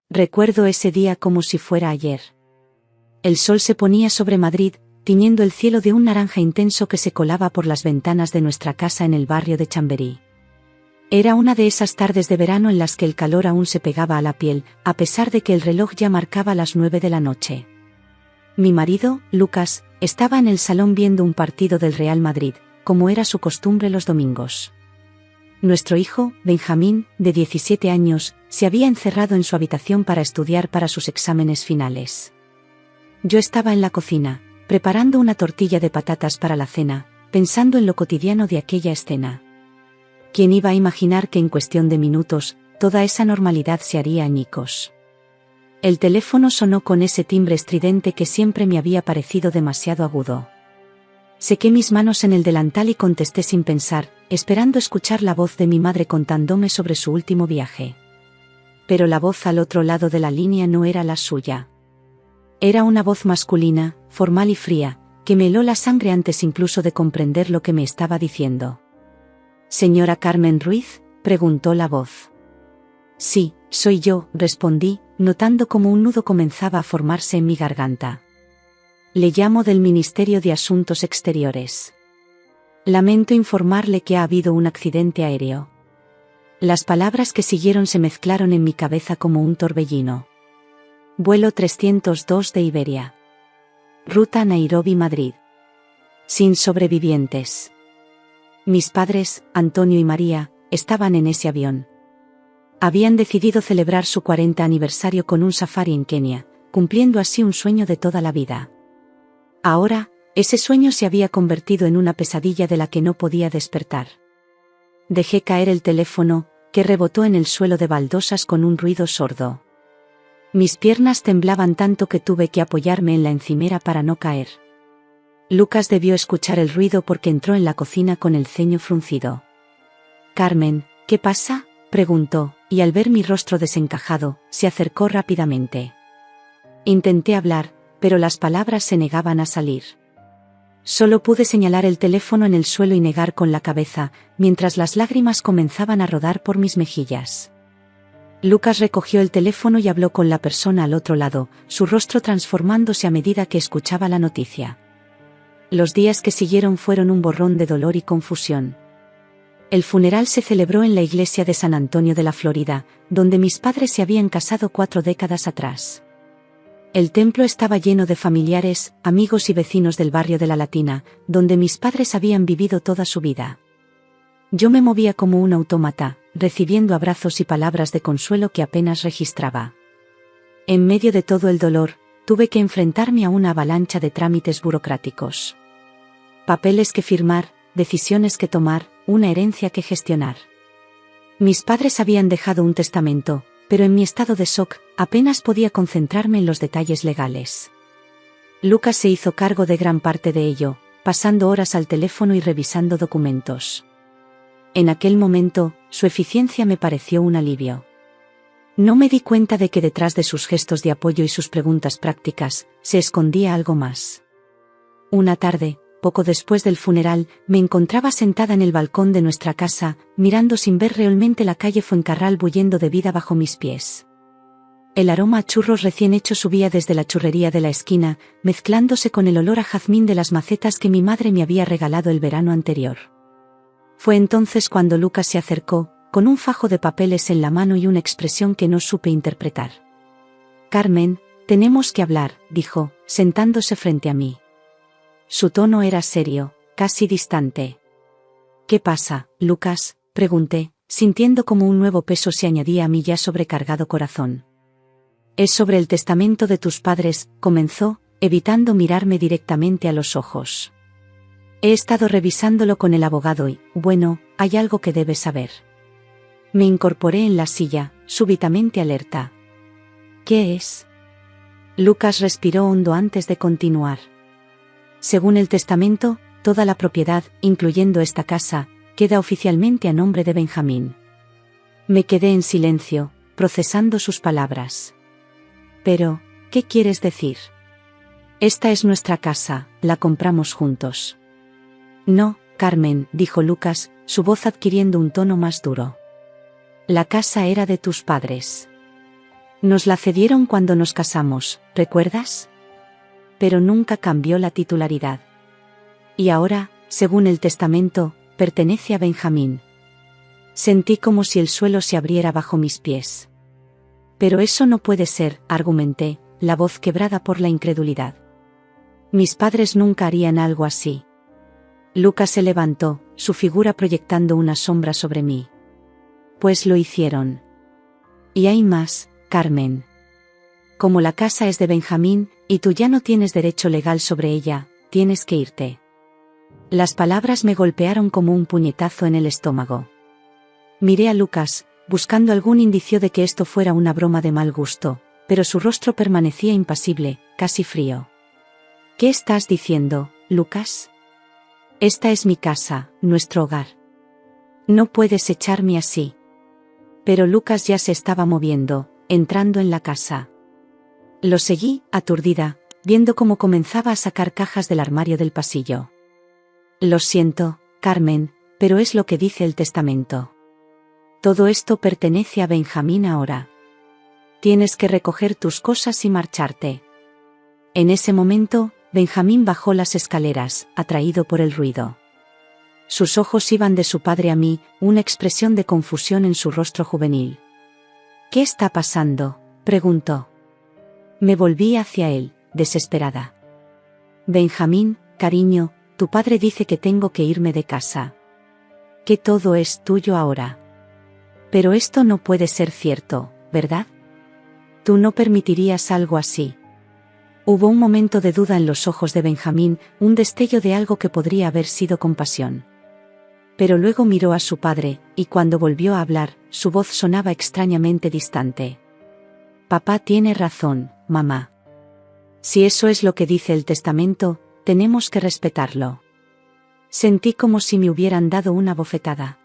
Recuerdo ese día como si fuera ayer. El sol se ponía sobre Madrid, tiñendo el cielo de un naranja intenso que se colaba por las ventanas de nuestra casa en el barrio de Chamberí. Era una de esas tardes de verano en las que el calor aún se pegaba a la piel, a pesar de que el reloj ya marcaba las 9 de la noche. Mi marido, Lucas, estaba en el salón viendo un partido del Real Madrid, como era su costumbre los domingos. Nuestro hijo, Benjamín, de 17 años, se había encerrado en su habitación para estudiar para sus exámenes finales. Yo estaba en la cocina, preparando una tortilla de patatas para la cena, pensando en lo cotidiano de aquella escena. ¿Quién iba a imaginar que en cuestión de minutos, toda esa normalidad se haría añicos? El teléfono sonó con ese timbre estridente que siempre me había parecido demasiado agudo. Sequé mis manos en el delantal y contesté sin pensar, esperando escuchar la voz de mi madre contándome sobre su último viaje. Pero la voz al otro lado de la línea no era la suya. Era una voz masculina, formal y fría, que me heló la sangre antes incluso de comprender lo que me estaba diciendo. «¿Señora Carmen Ruiz?», preguntó la voz. «Sí, soy yo», respondí, notando cómo un nudo comenzaba a formarse en mi garganta. «Le llamo del Ministerio de Asuntos Exteriores. Lamento informarle que ha habido un accidente aéreo». Las palabras que siguieron se mezclaron en mi cabeza como un torbellino. Vuelo 302 de Iberia. Ruta Nairobi-Madrid. Sin sobrevivientes. Mis padres, Antonio y María, estaban en ese avión. Habían decidido celebrar su 40 aniversario con un safari en Kenia, cumpliendo así un sueño de toda la vida. Ahora, ese sueño se había convertido en una pesadilla de la que no podía despertar. Dejé caer el teléfono, que rebotó en el suelo de baldosas con un ruido sordo. Mis piernas temblaban tanto que tuve que apoyarme en la encimera para no caer. Lucas debió escuchar el ruido porque entró en la cocina con el ceño fruncido. «Carmen, ¿qué pasa?», preguntó, y al ver mi rostro desencajado, se acercó rápidamente. Intenté hablar, pero las palabras se negaban a salir. Solo pude señalar el teléfono en el suelo y negar con la cabeza, mientras las lágrimas comenzaban a rodar por mis mejillas. Lucas recogió el teléfono y habló con la persona al otro lado, su rostro transformándose a medida que escuchaba la noticia. Los días que siguieron fueron un borrón de dolor y confusión. El funeral se celebró en la iglesia de San Antonio de la Florida, donde mis padres se habían casado 4 décadas atrás. El templo estaba lleno de familiares, amigos y vecinos del barrio de La Latina, donde mis padres habían vivido toda su vida. Yo me movía como un autómata, recibiendo abrazos y palabras de consuelo que apenas registraba. En medio de todo el dolor, tuve que enfrentarme a una avalancha de trámites burocráticos. Papeles que firmar, decisiones que tomar, una herencia que gestionar. Mis padres habían dejado un testamento, pero en mi estado de shock, apenas podía concentrarme en los detalles legales. Lucas se hizo cargo de gran parte de ello, pasando horas al teléfono y revisando documentos. En aquel momento, su eficiencia me pareció un alivio. No me di cuenta de que detrás de sus gestos de apoyo y sus preguntas prácticas, se escondía algo más. Una tarde, poco después del funeral, me encontraba sentada en el balcón de nuestra casa, mirando sin ver realmente la calle Fuencarral bulliendo de vida bajo mis pies. El aroma a churros recién hechos subía desde la churrería de la esquina, mezclándose con el olor a jazmín de las macetas que mi madre me había regalado el verano anterior. Fue entonces cuando Lucas se acercó, con un fajo de papeles en la mano y una expresión que no supe interpretar. «Carmen, tenemos que hablar», dijo, sentándose frente a mí. Su tono era serio, casi distante. «¿Qué pasa, Lucas?», pregunté, sintiendo como un nuevo peso se añadía a mi ya sobrecargado corazón. «Es sobre el testamento de tus padres», comenzó, evitando mirarme directamente a los ojos. «He estado revisándolo con el abogado y, bueno, hay algo que debes saber». Me incorporé en la silla, súbitamente alerta. «¿Qué es?». Lucas respiró hondo antes de continuar. «Según el testamento, toda la propiedad, incluyendo esta casa, queda oficialmente a nombre de Benjamín». Me quedé en silencio, procesando sus palabras. «Pero, ¿qué quieres decir?». «Esta es nuestra casa, la compramos juntos». «No, Carmen», dijo Lucas, su voz adquiriendo un tono más duro. «La casa era de tus padres». Nos la cedieron cuando nos casamos, ¿recuerdas? Pero nunca cambió la titularidad. Y ahora, según el testamento, pertenece a Benjamín. Sentí como si el suelo se abriera bajo mis pies. Pero eso no puede ser, argumenté, la voz quebrada por la incredulidad. Mis padres nunca harían algo así. Lucas se levantó, su figura proyectando una sombra sobre mí. Pues lo hicieron. Y hay más, Carmen. Como la casa es de Benjamín, y tú ya no tienes derecho legal sobre ella, tienes que irte. Las palabras me golpearon como un puñetazo en el estómago. Miré a Lucas, buscando algún indicio de que esto fuera una broma de mal gusto, pero su rostro permanecía impasible, casi frío. ¿Qué estás diciendo, Lucas? Esta es mi casa, nuestro hogar. No puedes echarme así. Pero Lucas ya se estaba moviendo, entrando en la casa. Lo seguí, aturdida, viendo cómo comenzaba a sacar cajas del armario del pasillo. Lo siento, Carmen, pero es lo que dice el testamento. Todo esto pertenece a Benjamín ahora. Tienes que recoger tus cosas y marcharte. En ese momento, Benjamín bajó las escaleras, atraído por el ruido. Sus ojos iban de su padre a mí, una expresión de confusión en su rostro juvenil. ¿Qué está pasando?, preguntó. Me volví hacia él, desesperada. Benjamín, cariño, tu padre dice que tengo que irme de casa. Que todo es tuyo ahora. Pero esto no puede ser cierto, ¿verdad? Tú no permitirías algo así. Hubo un momento de duda en los ojos de Benjamín, un destello de algo que podría haber sido compasión. Pero luego miró a su padre, y cuando volvió a hablar, su voz sonaba extrañamente distante. Papá tiene razón, mamá. Si eso es lo que dice el testamento, tenemos que respetarlo. Sentí como si me hubieran dado una bofetada.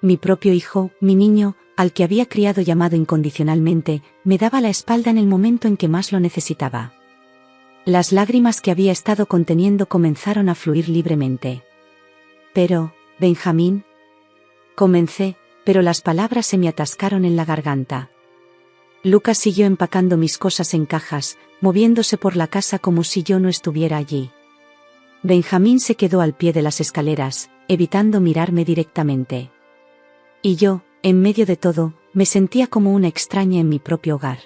Mi propio hijo, mi niño, al que había criado y amado incondicionalmente, me daba la espalda en el momento en que más lo necesitaba. Las lágrimas que había estado conteniendo comenzaron a fluir libremente. Pero, Benjamín. Comencé, pero las palabras se me atascaron en la garganta. Lucas siguió empacando mis cosas en cajas, moviéndose por la casa como si yo no estuviera allí. Benjamín se quedó al pie de las escaleras, evitando mirarme directamente. Y yo, en medio de todo, me sentía como una extraña en mi propio hogar.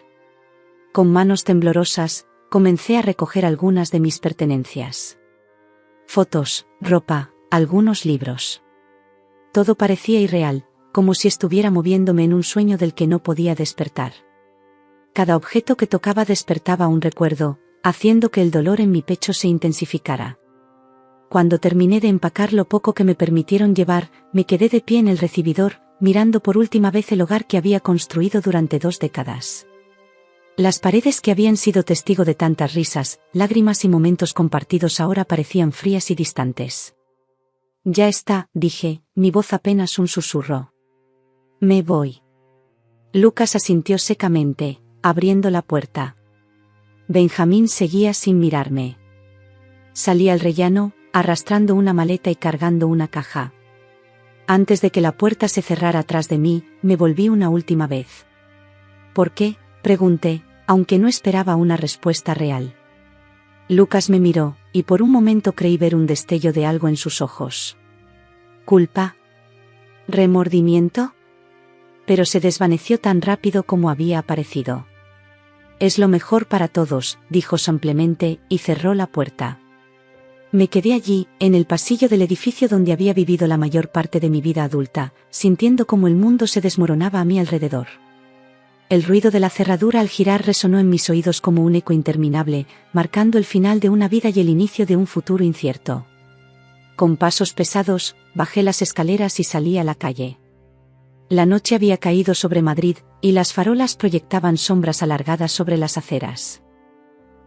Con manos temblorosas, comencé a recoger algunas de mis pertenencias. Fotos, ropa, algunos libros. Todo parecía irreal, como si estuviera moviéndome en un sueño del que no podía despertar. Cada objeto que tocaba despertaba un recuerdo, haciendo que el dolor en mi pecho se intensificara. Cuando terminé de empacar lo poco que me permitieron llevar, me quedé de pie en el recibidor, mirando por última vez el hogar que había construido durante 2 décadas. Las paredes que habían sido testigo de tantas risas, lágrimas y momentos compartidos ahora parecían frías y distantes. Ya está, dije, mi voz apenas un susurro. Me voy. Lucas asintió secamente, abriendo la puerta. Benjamín seguía sin mirarme. Salí al rellano, arrastrando una maleta y cargando una caja. Antes de que la puerta se cerrara tras de mí, me volví una última vez. ¿Por qué?, pregunté, aunque no esperaba una respuesta real. Lucas me miró, y por un momento creí ver un destello de algo en sus ojos. ¿Culpa? ¿Remordimiento? Pero se desvaneció tan rápido como había aparecido. Es lo mejor para todos, dijo simplemente, y cerró la puerta. Me quedé allí, en el pasillo del edificio donde había vivido la mayor parte de mi vida adulta, sintiendo como el mundo se desmoronaba a mi alrededor. El ruido de la cerradura al girar resonó en mis oídos como un eco interminable, marcando el final de una vida y el inicio de un futuro incierto. Con pasos pesados, bajé las escaleras y salí a la calle. La noche había caído sobre Madrid, y las farolas proyectaban sombras alargadas sobre las aceras.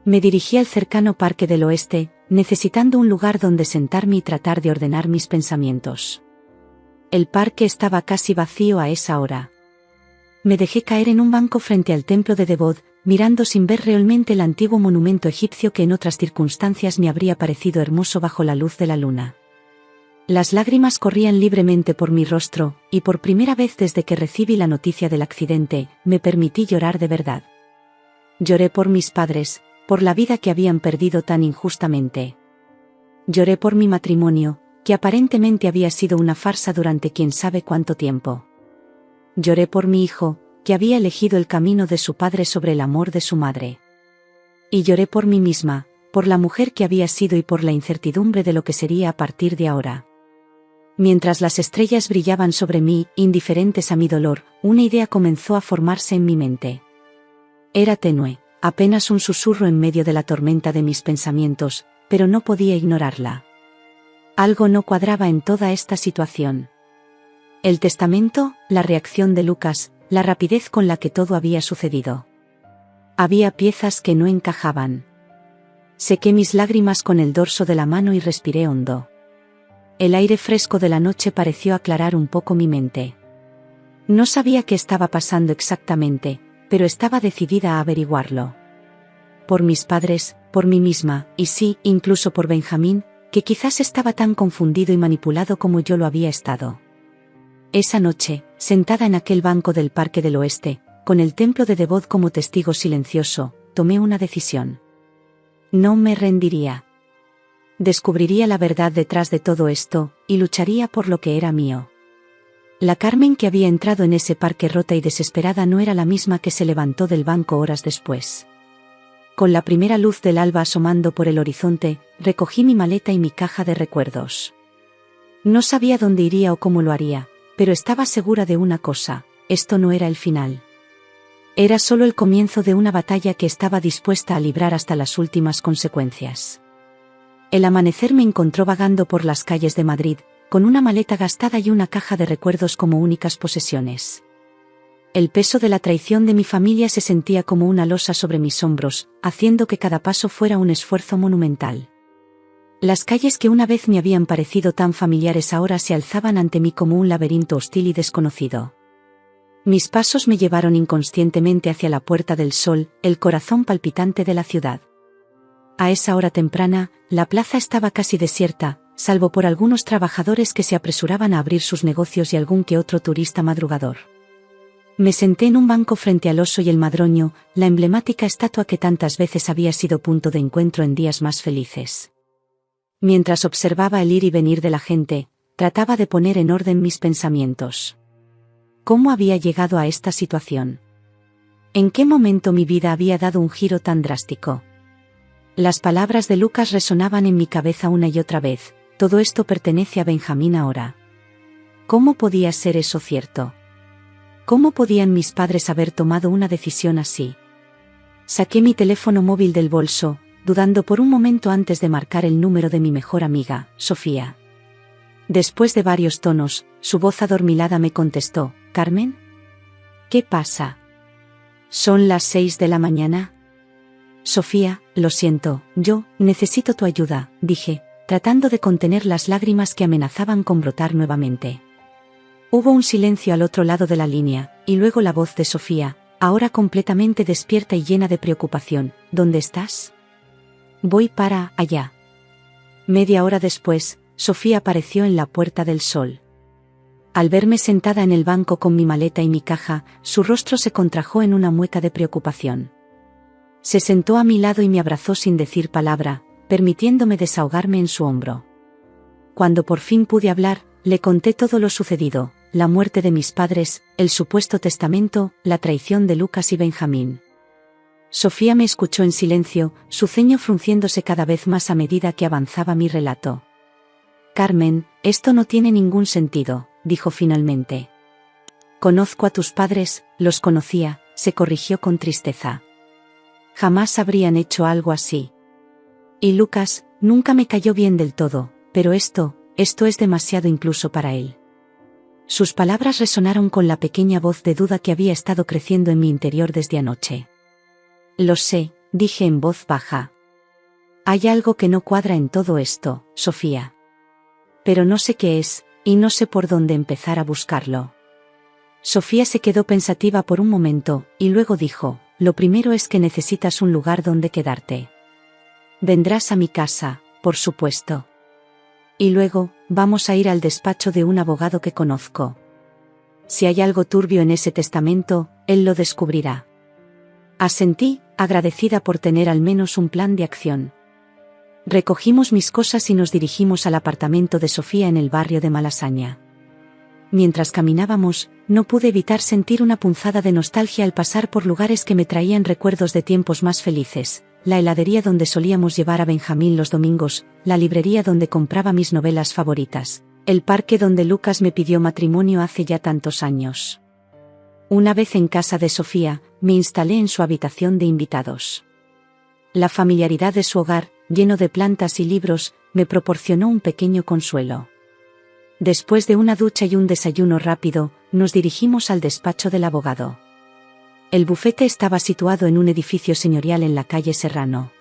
Me dirigí al cercano Parque del Oeste, necesitando un lugar donde sentarme y tratar de ordenar mis pensamientos. El parque estaba casi vacío a esa hora. Me dejé caer en un banco frente al templo de Devot, mirando sin ver realmente el antiguo monumento egipcio que en otras circunstancias me habría parecido hermoso bajo la luz de la luna. Las lágrimas corrían libremente por mi rostro, y por primera vez desde que recibí la noticia del accidente, me permití llorar de verdad. Lloré por mis padres, por la vida que habían perdido tan injustamente. Lloré por mi matrimonio, que aparentemente había sido una farsa durante quién sabe cuánto tiempo. Lloré por mi hijo, que había elegido el camino de su padre sobre el amor de su madre. Y lloré por mí misma, por la mujer que había sido y por la incertidumbre de lo que sería a partir de ahora. Mientras las estrellas brillaban sobre mí, indiferentes a mi dolor, una idea comenzó a formarse en mi mente. Era tenue, apenas un susurro en medio de la tormenta de mis pensamientos, pero no podía ignorarla. Algo no cuadraba en toda esta situación. El testamento, la reacción de Lucas, la rapidez con la que todo había sucedido. Había piezas que no encajaban. Sequé mis lágrimas con el dorso de la mano y respiré hondo. El aire fresco de la noche pareció aclarar un poco mi mente. No sabía qué estaba pasando exactamente, pero estaba decidida a averiguarlo. Por mis padres, por mí misma, y sí, incluso por Benjamín, que quizás estaba tan confundido y manipulado como yo lo había estado. Esa noche, sentada en aquel banco del Parque del Oeste, con el templo de Devot como testigo silencioso, tomé una decisión. No me rendiría. Descubriría la verdad detrás de todo esto, y lucharía por lo que era mío. La Carmen que había entrado en ese parque rota y desesperada no era la misma que se levantó del banco horas después. Con la primera luz del alba asomando por el horizonte, recogí mi maleta y mi caja de recuerdos. No sabía dónde iría o cómo lo haría, pero estaba segura de una cosa: esto no era el final. Era solo el comienzo de una batalla que estaba dispuesta a librar hasta las últimas consecuencias. El amanecer me encontró vagando por las calles de Madrid, con una maleta gastada y una caja de recuerdos como únicas posesiones. El peso de la traición de mi familia se sentía como una losa sobre mis hombros, haciendo que cada paso fuera un esfuerzo monumental. Las calles que una vez me habían parecido tan familiares ahora se alzaban ante mí como un laberinto hostil y desconocido. Mis pasos me llevaron inconscientemente hacia la Puerta del Sol, el corazón palpitante de la ciudad. A esa hora temprana, la plaza estaba casi desierta, salvo por algunos trabajadores que se apresuraban a abrir sus negocios y algún que otro turista madrugador. Me senté en un banco frente al oso y el madroño, la emblemática estatua que tantas veces había sido punto de encuentro en días más felices. Mientras observaba el ir y venir de la gente, trataba de poner en orden mis pensamientos. ¿Cómo había llegado a esta situación? ¿En qué momento mi vida había dado un giro tan drástico? Las palabras de Lucas resonaban en mi cabeza una y otra vez: todo esto pertenece a Benjamín ahora. ¿Cómo podía ser eso cierto? ¿Cómo podían mis padres haber tomado una decisión así? Saqué mi teléfono móvil del bolso, dudando por un momento antes de marcar el número de mi mejor amiga, Sofía. Después de varios tonos, su voz adormilada me contestó: ¿Carmen? ¿Qué pasa? ¿Son las 6 de la mañana? Sofía, lo siento, yo necesito tu ayuda, dije, tratando de contener las lágrimas que amenazaban con brotar nuevamente. Hubo un silencio al otro lado de la línea, y luego la voz de Sofía, ahora completamente despierta y llena de preocupación: ¿dónde estás? Voy para allá. Media hora después, Sofía apareció en la Puerta del Sol. Al verme sentada en el banco con mi maleta y mi caja, su rostro se contrajo en una mueca de preocupación. Se sentó a mi lado y me abrazó sin decir palabra, permitiéndome desahogarme en su hombro. Cuando por fin pude hablar, le conté todo lo sucedido: la muerte de mis padres, el supuesto testamento, la traición de Lucas y Benjamín. Sofía me escuchó en silencio, su ceño frunciéndose cada vez más a medida que avanzaba mi relato. Carmen, esto no tiene ningún sentido, dijo finalmente. Conozco a tus padres, los conocía, se corrigió con tristeza. Jamás habrían hecho algo así. Y Lucas, nunca me cayó bien del todo, pero esto es demasiado incluso para él. Sus palabras resonaron con la pequeña voz de duda que había estado creciendo en mi interior desde anoche. Lo sé, dije en voz baja. Hay algo que no cuadra en todo esto, Sofía. Pero no sé qué es, y no sé por dónde empezar a buscarlo. Sofía se quedó pensativa por un momento, y luego dijo: lo primero es que necesitas un lugar donde quedarte. Vendrás a mi casa, por supuesto. Y luego, vamos a ir al despacho de un abogado que conozco. Si hay algo turbio en ese testamento, él lo descubrirá. Asentí, agradecida por tener al menos un plan de acción. Recogimos mis cosas y nos dirigimos al apartamento de Sofía en el barrio de Malasaña. Mientras caminábamos, no pude evitar sentir una punzada de nostalgia al pasar por lugares que me traían recuerdos de tiempos más felices: la heladería donde solíamos llevar a Benjamín los domingos, la librería donde compraba mis novelas favoritas, el parque donde Lucas me pidió matrimonio hace ya tantos años. Una vez en casa de Sofía, me instalé en su habitación de invitados. La familiaridad de su hogar, lleno de plantas y libros, me proporcionó un pequeño consuelo. Después de una ducha y un desayuno rápido, nos dirigimos al despacho del abogado. El bufete estaba situado en un edificio señorial en la calle Serrano.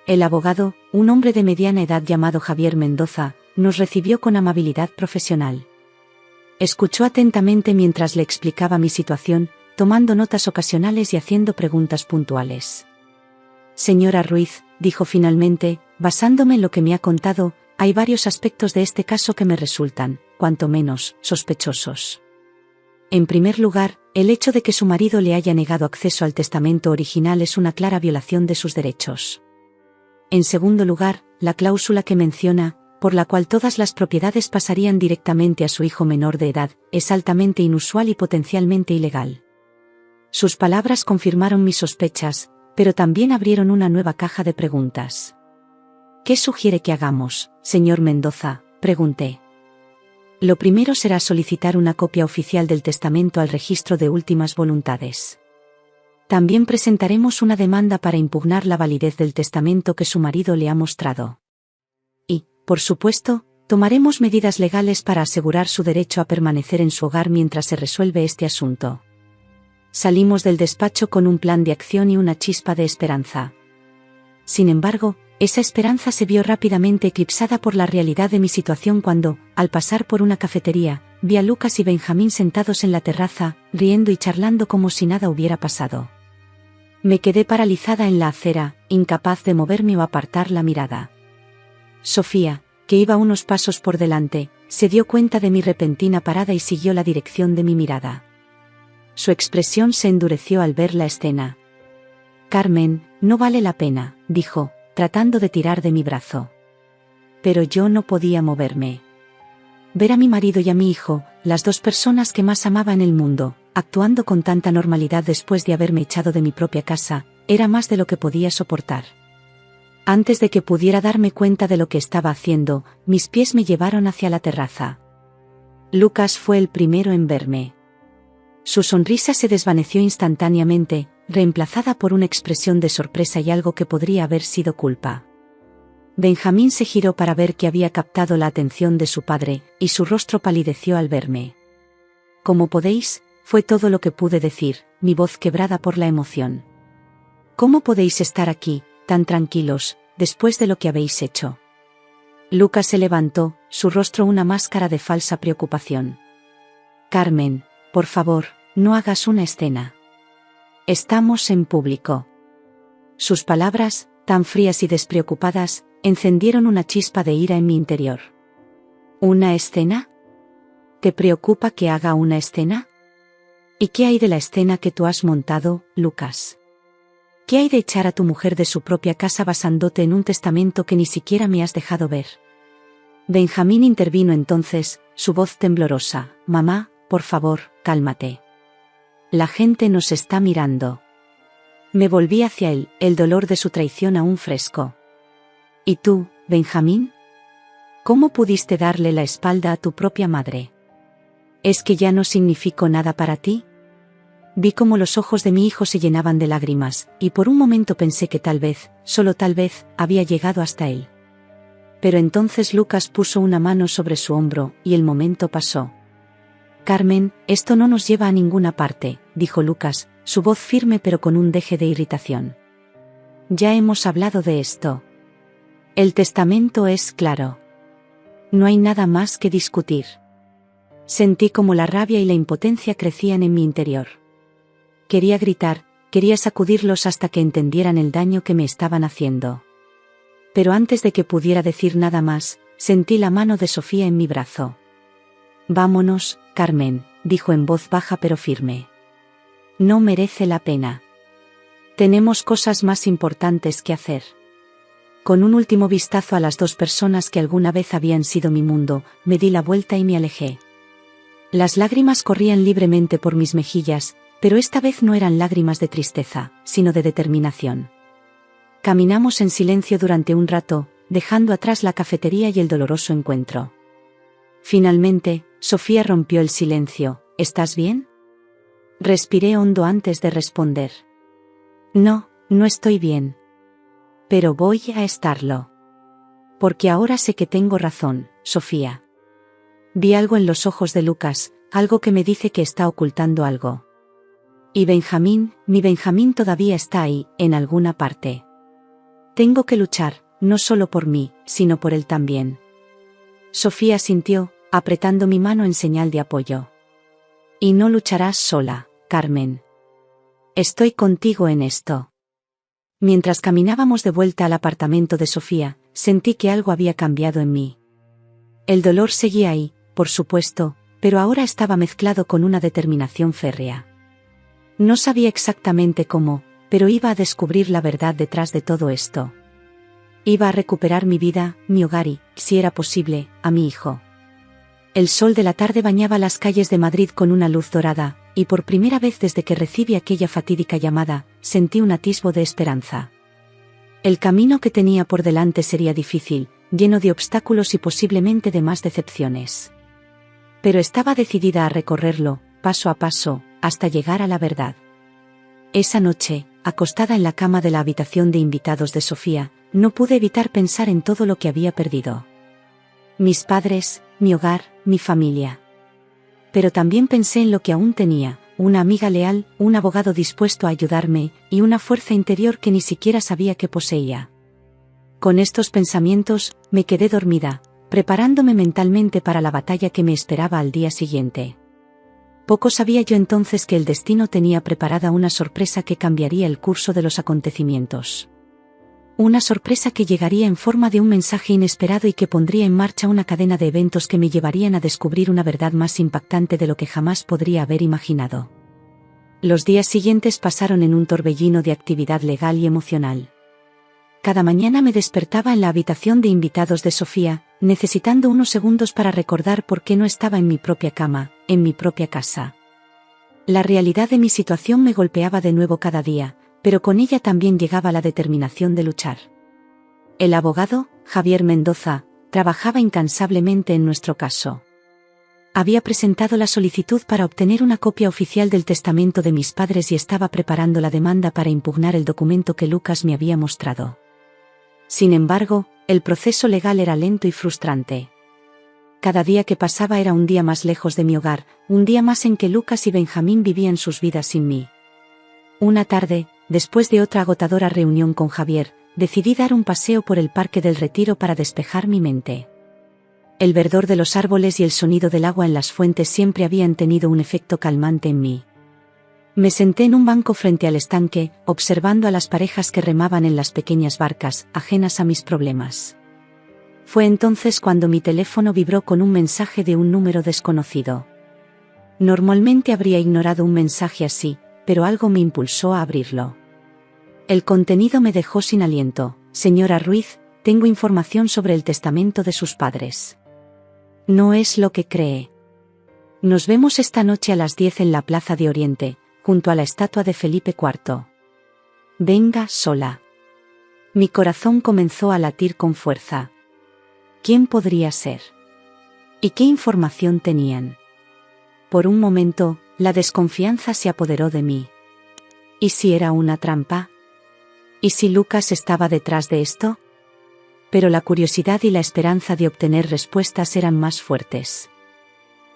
El abogado, un hombre de mediana edad llamado Javier Mendoza, nos recibió con amabilidad profesional. Escuchó atentamente mientras le explicaba mi situación, tomando notas ocasionales y haciendo preguntas puntuales. Señora Ruiz, dijo finalmente, basándome en lo que me ha contado, hay varios aspectos de este caso que me resultan, cuanto menos, sospechosos. En primer lugar, el hecho de que su marido le haya negado acceso al testamento original es una clara violación de sus derechos. En segundo lugar, la cláusula que menciona, por la cual todas las propiedades pasarían directamente a su hijo menor de edad, es altamente inusual y potencialmente ilegal. Sus palabras confirmaron mis sospechas, pero también abrieron una nueva caja de preguntas. ¿Qué sugiere que hagamos, señor Mendoza?, pregunté. Lo primero será solicitar una copia oficial del testamento al registro de últimas voluntades. También presentaremos una demanda para impugnar la validez del testamento que su marido le ha mostrado. Y, por supuesto, tomaremos medidas legales para asegurar su derecho a permanecer en su hogar mientras se resuelve este asunto. Salimos del despacho con un plan de acción y una chispa de esperanza. Sin embargo, esa esperanza se vio rápidamente eclipsada por la realidad de mi situación cuando, al pasar por una cafetería, vi a Lucas y Benjamín sentados en la terraza, riendo y charlando como si nada hubiera pasado. Me quedé paralizada en la acera, incapaz de moverme o apartar la mirada. Sofía, que iba unos pasos por delante, se dio cuenta de mi repentina parada y siguió la dirección de mi mirada. Su expresión se endureció al ver la escena. «Carmen, no vale la pena», dijo, tratando de tirar de mi brazo. Pero yo no podía moverme. Ver a mi marido y a mi hijo, las dos personas que más amaba en el mundo, actuando con tanta normalidad después de haberme echado de mi propia casa, era más de lo que podía soportar. Antes de que pudiera darme cuenta de lo que estaba haciendo, mis pies me llevaron hacia la terraza. Lucas fue el primero en verme. Su sonrisa se desvaneció instantáneamente, reemplazada por una expresión de sorpresa y algo que podría haber sido culpa. Benjamín se giró para ver que había captado la atención de su padre, y su rostro palideció al verme. «Como podéis», fue todo lo que pude decir, mi voz quebrada por la emoción. «¿Cómo podéis estar aquí, tan tranquilos, después de lo que habéis hecho?» Lucas se levantó, su rostro una máscara de falsa preocupación. «Carmen, por favor, no hagas una escena. Estamos en público». Sus palabras, tan frías y despreocupadas, encendieron una chispa de ira en mi interior. ¿Una escena? ¿Te preocupa que haga una escena? ¿Y qué hay de la escena que tú has montado, Lucas? ¿Qué hay de echar a tu mujer de su propia casa basándote en un testamento que ni siquiera me has dejado ver? Benjamín intervino entonces, su voz temblorosa. «Mamá, por favor, cálmate. La gente nos está mirando». Me volví hacia él, el dolor de su traición aún fresco. «¿Y tú, Benjamín? ¿Cómo pudiste darle la espalda a tu propia madre? ¿Es que ya no significó nada para ti?» Vi cómo los ojos de mi hijo se llenaban de lágrimas, y por un momento pensé que tal vez, solo tal vez, había llegado hasta él. Pero entonces Lucas puso una mano sobre su hombro, y el momento pasó. «Carmen, esto no nos lleva a ninguna parte», dijo Lucas, su voz firme pero con un deje de irritación. «Ya hemos hablado de esto. El testamento es claro. No hay nada más que discutir». Sentí como la rabia y la impotencia crecían en mi interior. Quería gritar, quería sacudirlos hasta que entendieran el daño que me estaban haciendo. Pero antes de que pudiera decir nada más, sentí la mano de Sofía en mi brazo. Vámonos, Carmen, dijo en voz baja pero firme. No merece la pena. Tenemos cosas más importantes que hacer. Con un último vistazo a las dos personas que alguna vez habían sido mi mundo, me di la vuelta y me alejé. Las lágrimas corrían libremente por mis mejillas, pero esta vez no eran lágrimas de tristeza, sino de determinación. Caminamos en silencio durante un rato, dejando atrás la cafetería y el doloroso encuentro. Finalmente, Sofía rompió el silencio. ¿Estás bien? Respiré hondo antes de responder. No, no estoy bien. Pero voy a estarlo. Porque ahora sé que tengo razón, Sofía. Vi algo en los ojos de Lucas, algo que me dice que está ocultando algo. Y Benjamín, mi Benjamín todavía está ahí, en alguna parte. Tengo que luchar, no solo por mí, sino por él también. Sofía asintió, apretando mi mano en señal de apoyo. Y no lucharás sola, Carmen. Estoy contigo en esto. Mientras caminábamos de vuelta al apartamento de Sofía, sentí que algo había cambiado en mí. El dolor seguía ahí, por supuesto, pero ahora estaba mezclado con una determinación férrea. No sabía exactamente cómo, pero iba a descubrir la verdad detrás de todo esto. Iba a recuperar mi vida, mi hogar y, si era posible, a mi hijo. El sol de la tarde bañaba las calles de Madrid con una luz dorada, y por primera vez desde que recibí aquella fatídica llamada, sentí un atisbo de esperanza. El camino que tenía por delante sería difícil, lleno de obstáculos y posiblemente de más decepciones. Pero estaba decidida a recorrerlo, paso a paso, hasta llegar a la verdad. Esa noche, acostada en la cama de la habitación de invitados de Sofía, no pude evitar pensar en todo lo que había perdido. Mis padres, mi hogar, mi familia. Pero también pensé en lo que aún tenía, una amiga leal, un abogado dispuesto a ayudarme, y una fuerza interior que ni siquiera sabía que poseía. Con estos pensamientos, me quedé dormida, preparándome mentalmente para la batalla que me esperaba al día siguiente. Poco sabía yo entonces que el destino tenía preparada una sorpresa que cambiaría el curso de los acontecimientos. Una sorpresa que llegaría en forma de un mensaje inesperado y que pondría en marcha una cadena de eventos que me llevarían a descubrir una verdad más impactante de lo que jamás podría haber imaginado. Los días siguientes pasaron en un torbellino de actividad legal y emocional. Cada mañana me despertaba en la habitación de invitados de Sofía, necesitando unos segundos para recordar por qué no estaba en mi propia cama, en mi propia casa. La realidad de mi situación me golpeaba de nuevo cada día, pero con ella también llegaba la determinación de luchar. El abogado, Javier Mendoza, trabajaba incansablemente en nuestro caso. Había presentado la solicitud para obtener una copia oficial del testamento de mis padres y estaba preparando la demanda para impugnar el documento que Lucas me había mostrado. Sin embargo, el proceso legal era lento y frustrante. Cada día que pasaba era un día más lejos de mi hogar, un día más en que Lucas y Benjamín vivían sus vidas sin mí. Una tarde, después de otra agotadora reunión con Javier, decidí dar un paseo por el Parque del Retiro para despejar mi mente. El verdor de los árboles y el sonido del agua en las fuentes siempre habían tenido un efecto calmante en mí. Me senté en un banco frente al estanque, observando a las parejas que remaban en las pequeñas barcas, ajenas a mis problemas. Fue entonces cuando mi teléfono vibró con un mensaje de un número desconocido. Normalmente habría ignorado un mensaje así, pero algo me impulsó a abrirlo. El contenido me dejó sin aliento. Señora Ruiz, tengo información sobre el testamento de sus padres. No es lo que cree. Nos vemos esta noche a las 10 en la Plaza de Oriente, junto a la estatua de Felipe IV. Venga sola. Mi corazón comenzó a latir con fuerza. ¿Quién podría ser? ¿Y qué información tenían? Por un momento, la desconfianza se apoderó de mí. ¿Y si era una trampa? ¿Y si Lucas estaba detrás de esto? Pero la curiosidad y la esperanza de obtener respuestas eran más fuertes.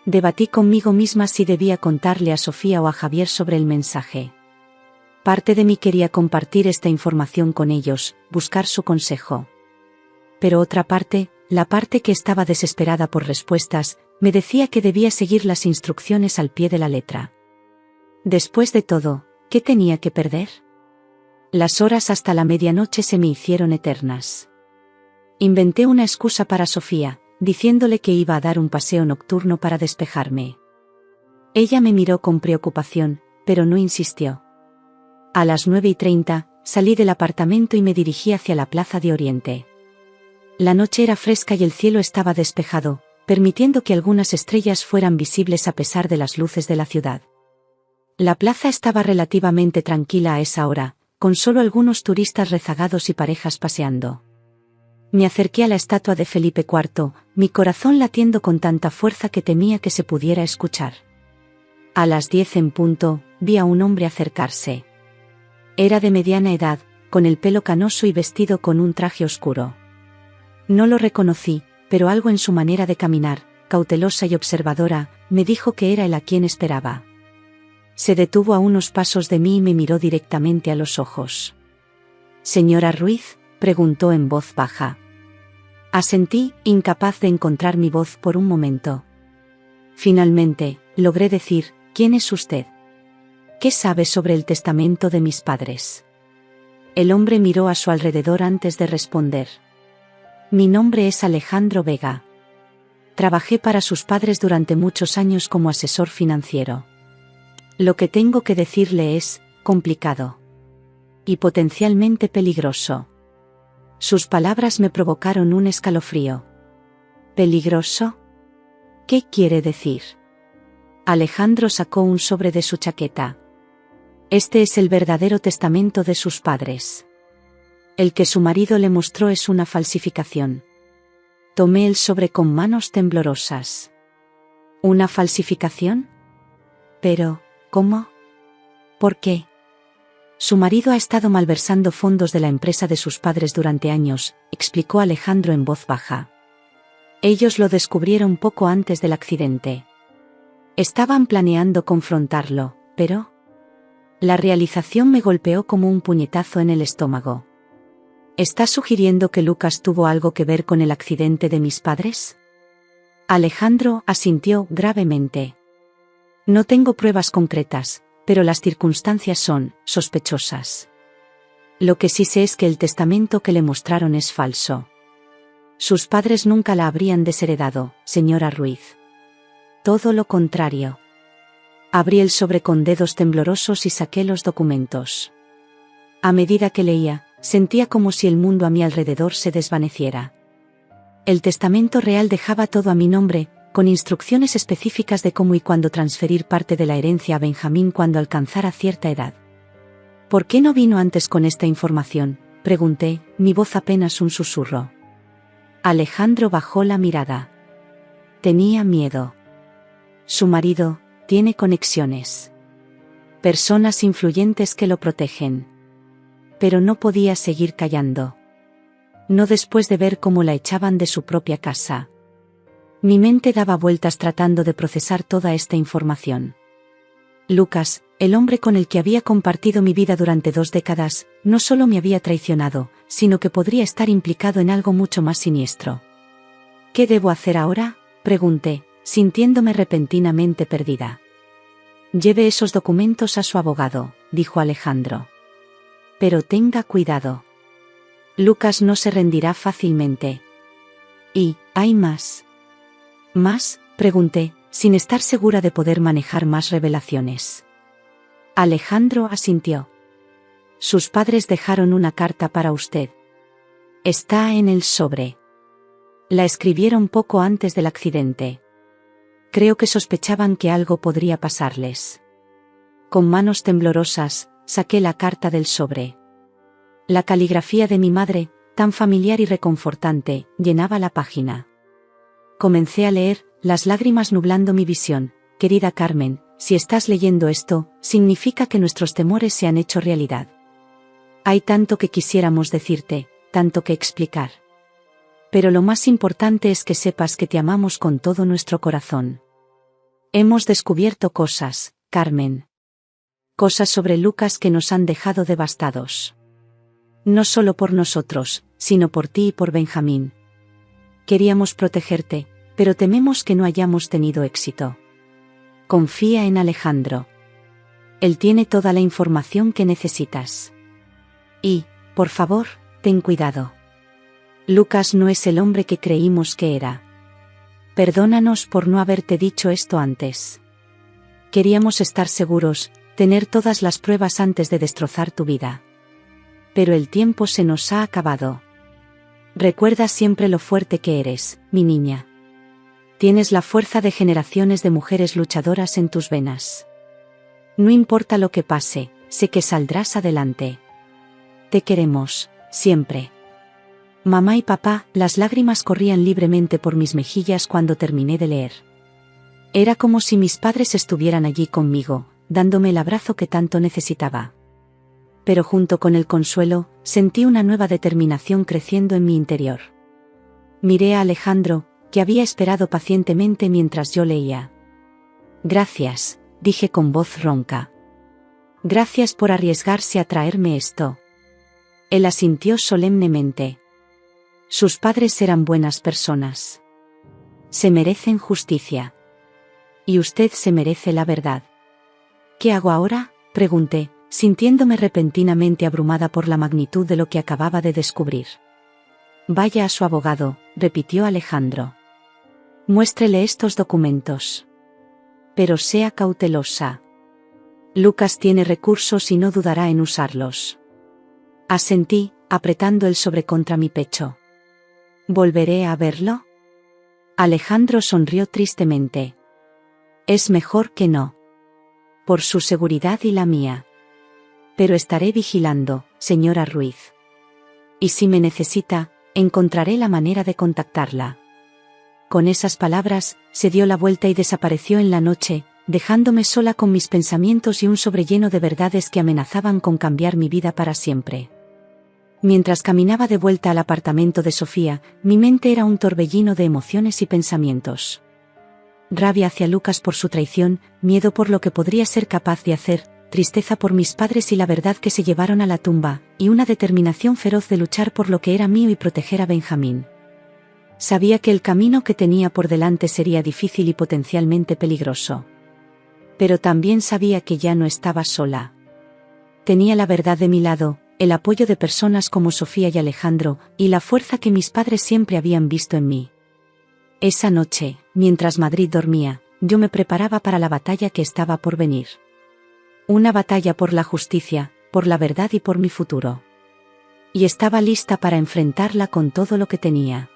Debatí conmigo misma si debía contarle a Sofía o a Javier sobre el mensaje. Parte de mí quería compartir esta información con ellos, buscar su consejo. Pero otra parte, la parte que estaba desesperada por respuestas, me decía que debía seguir las instrucciones al pie de la letra. Después de todo, ¿qué tenía que perder? Las horas hasta la medianoche se me hicieron eternas. Inventé una excusa para Sofía, diciéndole que iba a dar un paseo nocturno para despejarme. Ella me miró con preocupación, pero no insistió. A las 9:30, salí del apartamento y me dirigí hacia la Plaza de Oriente. La noche era fresca y el cielo estaba despejado, permitiendo que algunas estrellas fueran visibles a pesar de las luces de la ciudad. La plaza estaba relativamente tranquila a esa hora, con solo algunos turistas rezagados y parejas paseando. Me acerqué a la estatua de Felipe IV, mi corazón latiendo con tanta fuerza que temía que se pudiera escuchar. A las 10 en punto, vi a un hombre acercarse. Era de mediana edad, con el pelo canoso y vestido con un traje oscuro. No lo reconocí, pero algo en su manera de caminar, cautelosa y observadora, me dijo que era él a quien esperaba. Se detuvo a unos pasos de mí y me miró directamente a los ojos. «¿Señora Ruiz?», preguntó en voz baja. Asentí, incapaz de encontrar mi voz por un momento. Finalmente, logré decir: «¿Quién es usted? ¿Qué sabe sobre el testamento de mis padres?». El hombre miró a su alrededor antes de responder. «Mi nombre es Alejandro Vega. Trabajé para sus padres durante muchos años como asesor financiero. Lo que tengo que decirle es complicado. Y potencialmente peligroso». Sus palabras me provocaron un escalofrío. ¿Peligroso? ¿Qué quiere decir? Alejandro sacó un sobre de su chaqueta. Este es el verdadero testamento de sus padres. El que su marido le mostró es una falsificación. Tomé el sobre con manos temblorosas. ¿Una falsificación? Pero, ¿cómo? ¿Por qué? Su marido ha estado malversando fondos de la empresa de sus padres durante años, explicó Alejandro en voz baja. Ellos lo descubrieron poco antes del accidente. Estaban planeando confrontarlo, pero... La realización me golpeó como un puñetazo en el estómago. ¿Estás sugiriendo que Lucas tuvo algo que ver con el accidente de mis padres? Alejandro asintió gravemente. No tengo pruebas concretas, pero las circunstancias son sospechosas. Lo que sí sé es que el testamento que le mostraron es falso. Sus padres nunca la habrían desheredado, señora Ruiz. Todo lo contrario. Abrí el sobre con dedos temblorosos y saqué los documentos. A medida que leía, sentía como si el mundo a mi alrededor se desvaneciera. El testamento real dejaba todo a mi nombre, con instrucciones específicas de cómo y cuándo transferir parte de la herencia a Benjamín cuando alcanzara cierta edad. ¿Por qué no vino antes con esta información?, pregunté, mi voz apenas un susurro. Alejandro bajó la mirada. Tenía miedo. Su marido tiene conexiones. Personas influyentes que lo protegen. Pero no podía seguir callando. No después de ver cómo la echaban de su propia casa. Mi mente daba vueltas tratando de procesar toda esta información. Lucas, el hombre con el que había compartido mi vida durante 2 décadas, no solo me había traicionado, sino que podría estar implicado en algo mucho más siniestro. ¿Qué debo hacer ahora?, pregunté, sintiéndome repentinamente perdida. Lleve esos documentos a su abogado, dijo Alejandro. Pero tenga cuidado. Lucas no se rendirá fácilmente. ¿Y hay más? ¿Más?, pregunté, sin estar segura de poder manejar más revelaciones. Alejandro asintió. Sus padres dejaron una carta para usted. Está en el sobre. La escribieron poco antes del accidente. Creo que sospechaban que algo podría pasarles. Con manos temblorosas, saqué la carta del sobre. La caligrafía de mi madre, tan familiar y reconfortante, llenaba la página. Comencé a leer, las lágrimas nublando mi visión. Querida Carmen, si estás leyendo esto, significa que nuestros temores se han hecho realidad. Hay tanto que quisiéramos decirte, tanto que explicar. Pero lo más importante es que sepas que te amamos con todo nuestro corazón. Hemos descubierto cosas, Carmen. Cosas sobre Lucas que nos han dejado devastados. No solo por nosotros, sino por ti y por Benjamín. Queríamos protegerte, pero tememos que no hayamos tenido éxito. Confía en Alejandro. Él tiene toda la información que necesitas. Y, por favor, ten cuidado. Lucas no es el hombre que creímos que era. Perdónanos por no haberte dicho esto antes. Queríamos estar seguros, tener todas las pruebas antes de destrozar tu vida. Pero el tiempo se nos ha acabado. Recuerda siempre lo fuerte que eres, mi niña. Tienes la fuerza de generaciones de mujeres luchadoras en tus venas. No importa lo que pase, sé que saldrás adelante. Te queremos, siempre. Mamá y papá, las lágrimas corrían libremente por mis mejillas cuando terminé de leer. Era como si mis padres estuvieran allí conmigo, dándome el abrazo que tanto necesitaba. Pero junto con el consuelo, sentí una nueva determinación creciendo en mi interior. Miré a Alejandro, que había esperado pacientemente mientras yo leía. Gracias, dije con voz ronca. Gracias por arriesgarse a traerme esto. Él asintió solemnemente. Sus padres eran buenas personas. Se merecen justicia. Y usted se merece la verdad. ¿Qué hago ahora?, pregunté, sintiéndome repentinamente abrumada por la magnitud de lo que acababa de descubrir. Vaya a su abogado, repitió Alejandro. Muéstrele estos documentos. Pero sea cautelosa. Lucas tiene recursos y no dudará en usarlos. Asentí, apretando el sobre contra mi pecho. ¿Volveré a verlo? Alejandro sonrió tristemente. Es mejor que no. Por su seguridad y la mía. Pero estaré vigilando, señora Ruiz. Y si me necesita, encontraré la manera de contactarla. Con esas palabras, se dio la vuelta y desapareció en la noche, dejándome sola con mis pensamientos y un sobre lleno de verdades que amenazaban con cambiar mi vida para siempre. Mientras caminaba de vuelta al apartamento de Sofía, mi mente era un torbellino de emociones y pensamientos. Rabia hacia Lucas por su traición, miedo por lo que podría ser capaz de hacer, tristeza por mis padres y la verdad que se llevaron a la tumba, y una determinación feroz de luchar por lo que era mío y proteger a Benjamín. Sabía que el camino que tenía por delante sería difícil y potencialmente peligroso. Pero también sabía que ya no estaba sola. Tenía la verdad de mi lado, el apoyo de personas como Sofía y Alejandro, y la fuerza que mis padres siempre habían visto en mí. Esa noche, mientras Madrid dormía, yo me preparaba para la batalla que estaba por venir. Una batalla por la justicia, por la verdad y por mi futuro. Y estaba lista para enfrentarla con todo lo que tenía.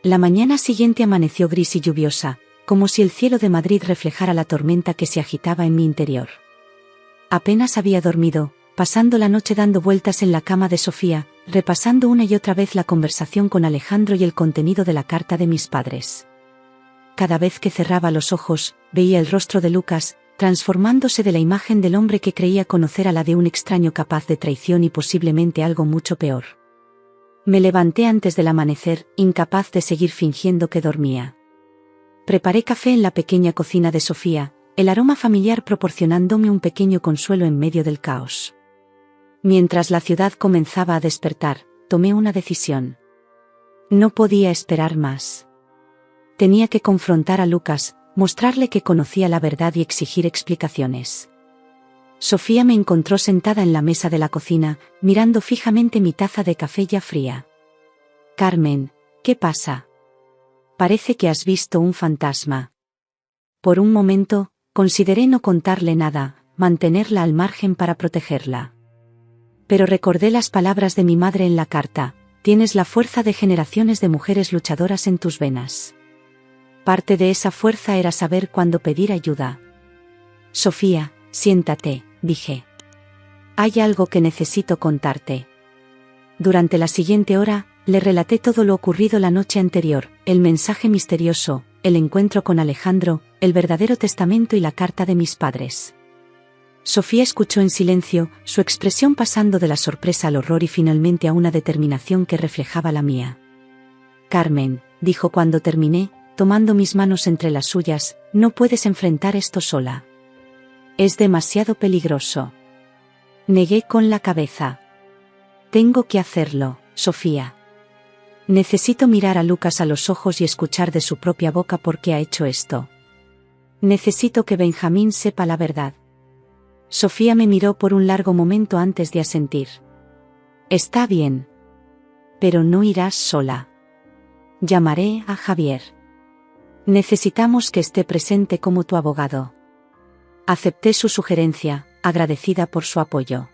La mañana siguiente amaneció gris y lluviosa, como si el cielo de Madrid reflejara la tormenta que se agitaba en mi interior. Apenas había dormido, pasando la noche dando vueltas en la cama de Sofía, repasando una y otra vez la conversación con Alejandro y el contenido de la carta de mis padres. Cada vez que cerraba los ojos, veía el rostro de Lucas, transformándose de la imagen del hombre que creía conocer a la de un extraño capaz de traición y posiblemente algo mucho peor. Me levanté antes del amanecer, incapaz de seguir fingiendo que dormía. Preparé café en la pequeña cocina de Sofía, el aroma familiar proporcionándome un pequeño consuelo en medio del caos. Mientras la ciudad comenzaba a despertar, tomé una decisión. No podía esperar más. Tenía que confrontar a Lucas, mostrarle que conocía la verdad y exigir explicaciones. Sofía me encontró sentada en la mesa de la cocina, mirando fijamente mi taza de café ya fría. Carmen, ¿qué pasa? Parece que has visto un fantasma. Por un momento, consideré no contarle nada, mantenerla al margen para protegerla. Pero recordé las palabras de mi madre en la carta: tienes la fuerza de generaciones de mujeres luchadoras en tus venas. Parte de esa fuerza era saber cuándo pedir ayuda. Sofía, siéntate, dije. Hay algo que necesito contarte. Durante la siguiente hora, le relaté todo lo ocurrido la noche anterior, el mensaje misterioso, el encuentro con Alejandro, el verdadero testamento y la carta de mis padres. Sofía escuchó en silencio, su expresión pasando de la sorpresa al horror y finalmente a una determinación que reflejaba la mía. Carmen, dijo cuando terminé, tomando mis manos entre las suyas, no puedes enfrentar esto sola. Es demasiado peligroso. Negué con la cabeza. Tengo que hacerlo, Sofía. Necesito mirar a Lucas a los ojos y escuchar de su propia boca por qué ha hecho esto. Necesito que Benjamín sepa la verdad. Sofía me miró por un largo momento antes de asentir. Está bien. Pero no irás sola. Llamaré a Javier. Necesitamos que esté presente como tu abogado. Acepté su sugerencia, agradecida por su apoyo.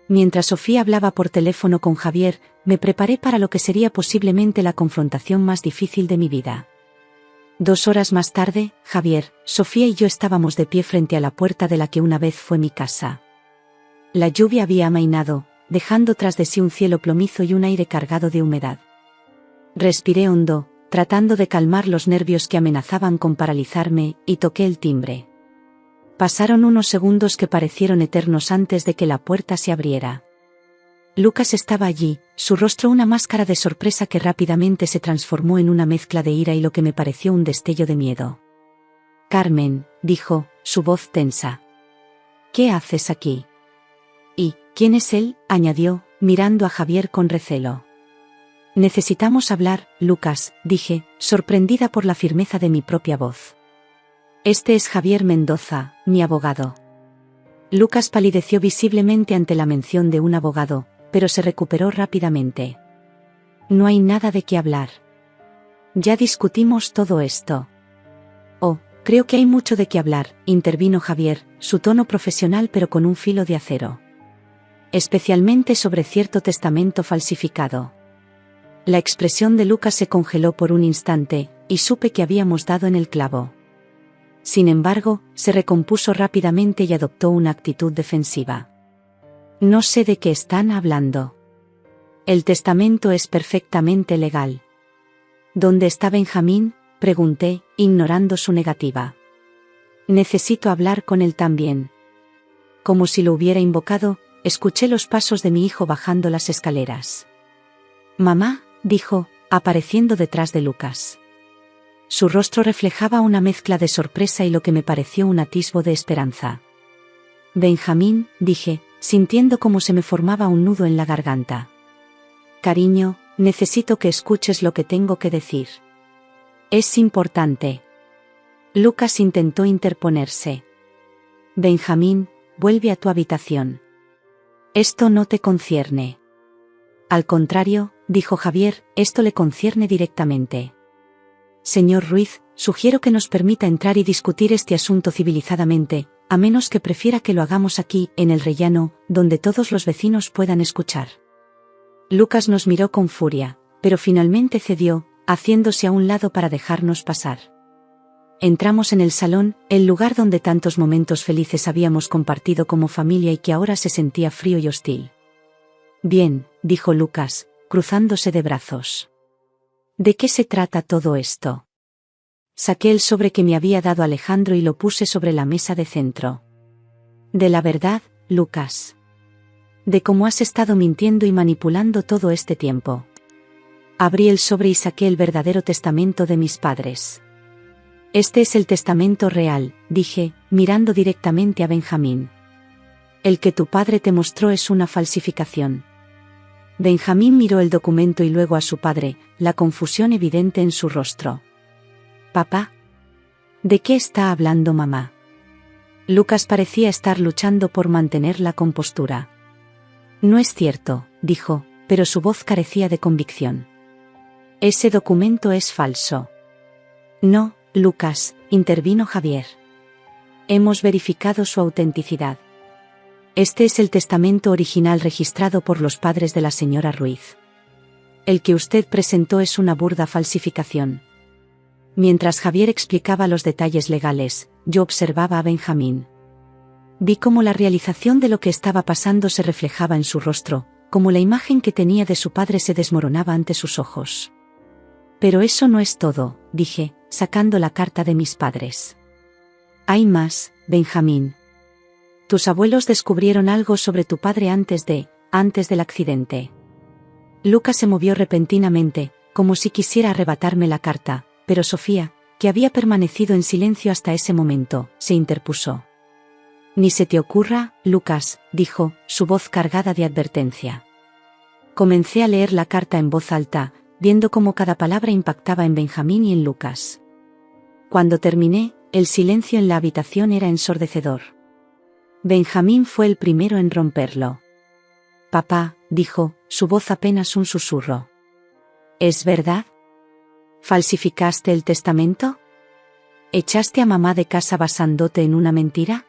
Mientras Sofía hablaba por teléfono con Javier, me preparé para lo que sería posiblemente la confrontación más difícil de mi vida. 2 horas más tarde, Javier, Sofía y yo estábamos de pie frente a la puerta de la que una vez fue mi casa. La lluvia había amainado, dejando tras de sí un cielo plomizo y un aire cargado de humedad. Respiré hondo, tratando de calmar los nervios que amenazaban con paralizarme, y toqué el timbre. Pasaron unos segundos que parecieron eternos antes de que la puerta se abriera. Lucas estaba allí, su rostro una máscara de sorpresa que rápidamente se transformó en una mezcla de ira y lo que me pareció un destello de miedo. «Carmen», dijo, su voz tensa. «¿Qué haces aquí?» «¿Y quién es él?», añadió, mirando a Javier con recelo. «Necesitamos hablar, Lucas», dije, sorprendida por la firmeza de mi propia voz. «Este es Javier Mendoza, mi abogado». Lucas palideció visiblemente ante la mención de un abogado, pero se recuperó rápidamente. «No hay nada de qué hablar. Ya discutimos todo esto». «Oh, creo que hay mucho de qué hablar», intervino Javier, su tono profesional pero con un filo de acero. «Especialmente sobre cierto testamento falsificado». La expresión de Lucas se congeló por un instante, y supe que habíamos dado en el clavo. Sin embargo, se recompuso rápidamente y adoptó una actitud defensiva. «No sé de qué están hablando. El testamento es perfectamente legal». «¿Dónde está Benjamín?», pregunté, ignorando su negativa. «Necesito hablar con él también». Como si lo hubiera invocado, escuché los pasos de mi hijo bajando las escaleras. «Mamá», dijo, apareciendo detrás de Lucas. Su rostro reflejaba una mezcla de sorpresa y lo que me pareció un atisbo de esperanza. «Benjamín», dije, sintiendo como se me formaba un nudo en la garganta. «Cariño, necesito que escuches lo que tengo que decir. Es importante». Lucas intentó interponerse. «Benjamín, vuelve a tu habitación. Esto no te concierne». «Al contrario», dijo Javier, «esto le concierne directamente». «Señor Ruiz, sugiero que nos permita entrar y discutir este asunto civilizadamente, a menos que prefiera que lo hagamos aquí, en el rellano, donde todos los vecinos puedan escuchar». Lucas nos miró con furia, pero finalmente cedió, haciéndose a un lado para dejarnos pasar. Entramos en el salón, el lugar donde tantos momentos felices habíamos compartido como familia y que ahora se sentía frío y hostil. «Bien», dijo Lucas, cruzándose de brazos. «¿De qué se trata todo esto?» Saqué el sobre que me había dado Alejandro y lo puse sobre la mesa de centro. «De la verdad, Lucas. De cómo has estado mintiendo y manipulando todo este tiempo». Abrí el sobre y saqué el verdadero testamento de mis padres. «Este es el testamento real», dije, mirando directamente a Benjamín. «El que tu padre te mostró es una falsificación». Benjamín miró el documento y luego a su padre, la confusión evidente en su rostro. «Papá. ¿De qué está hablando mamá?» Lucas parecía estar luchando por mantener la compostura. «No es cierto», dijo, pero su voz carecía de convicción. «Ese documento es falso». «No, Lucas», intervino Javier. «Hemos verificado su autenticidad. Este es el testamento original registrado por los padres de la señora Ruiz. El que usted presentó es una burda falsificación». Mientras Javier explicaba los detalles legales, yo observaba a Benjamín. Vi cómo la realización de lo que estaba pasando se reflejaba en su rostro, como la imagen que tenía de su padre se desmoronaba ante sus ojos. «Pero eso no es todo», dije, sacando la carta de mis padres. «Hay más, Benjamín. Tus abuelos descubrieron algo sobre tu padre antes del accidente». Lucas se movió repentinamente, como si quisiera arrebatarme la carta, pero Sofía, que había permanecido en silencio hasta ese momento, se interpuso. «Ni se te ocurra, Lucas», dijo, su voz cargada de advertencia. Comencé a leer la carta en voz alta, viendo cómo cada palabra impactaba en Benjamín y en Lucas. Cuando terminé, el silencio en la habitación era ensordecedor. Benjamín fue el primero en romperlo. Papá, dijo, su voz apenas un susurro. ¿Es verdad? ¿Falsificaste el testamento? ¿Echaste a mamá de casa basándote en una mentira?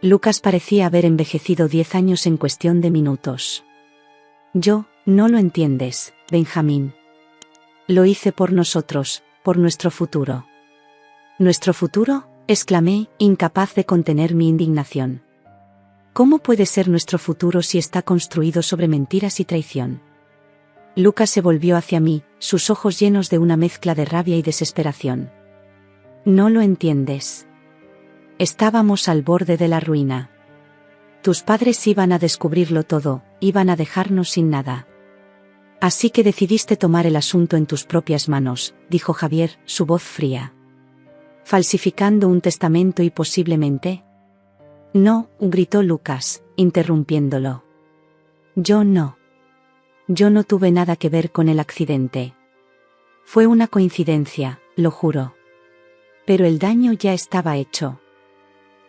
Lucas parecía haber envejecido 10 años en cuestión de minutos. No lo entiendes, Benjamín. Lo hice por nosotros, por nuestro futuro. ¿Nuestro futuro?, exclamé, incapaz de contener mi indignación. ¿Cómo puede ser nuestro futuro si está construido sobre mentiras y traición? Lucas se volvió hacia mí, sus ojos llenos de una mezcla de rabia y desesperación. No lo entiendes. Estábamos al borde de la ruina. Tus padres iban a descubrirlo todo, iban a dejarnos sin nada. Así que decidiste tomar el asunto en tus propias manos, dijo Javier, su voz fría. ¿Falsificando un testamento y posiblemente? No, gritó Lucas, interrumpiéndolo. Yo no tuve nada que ver con el accidente. Fue una coincidencia, lo juro. Pero el daño ya estaba hecho.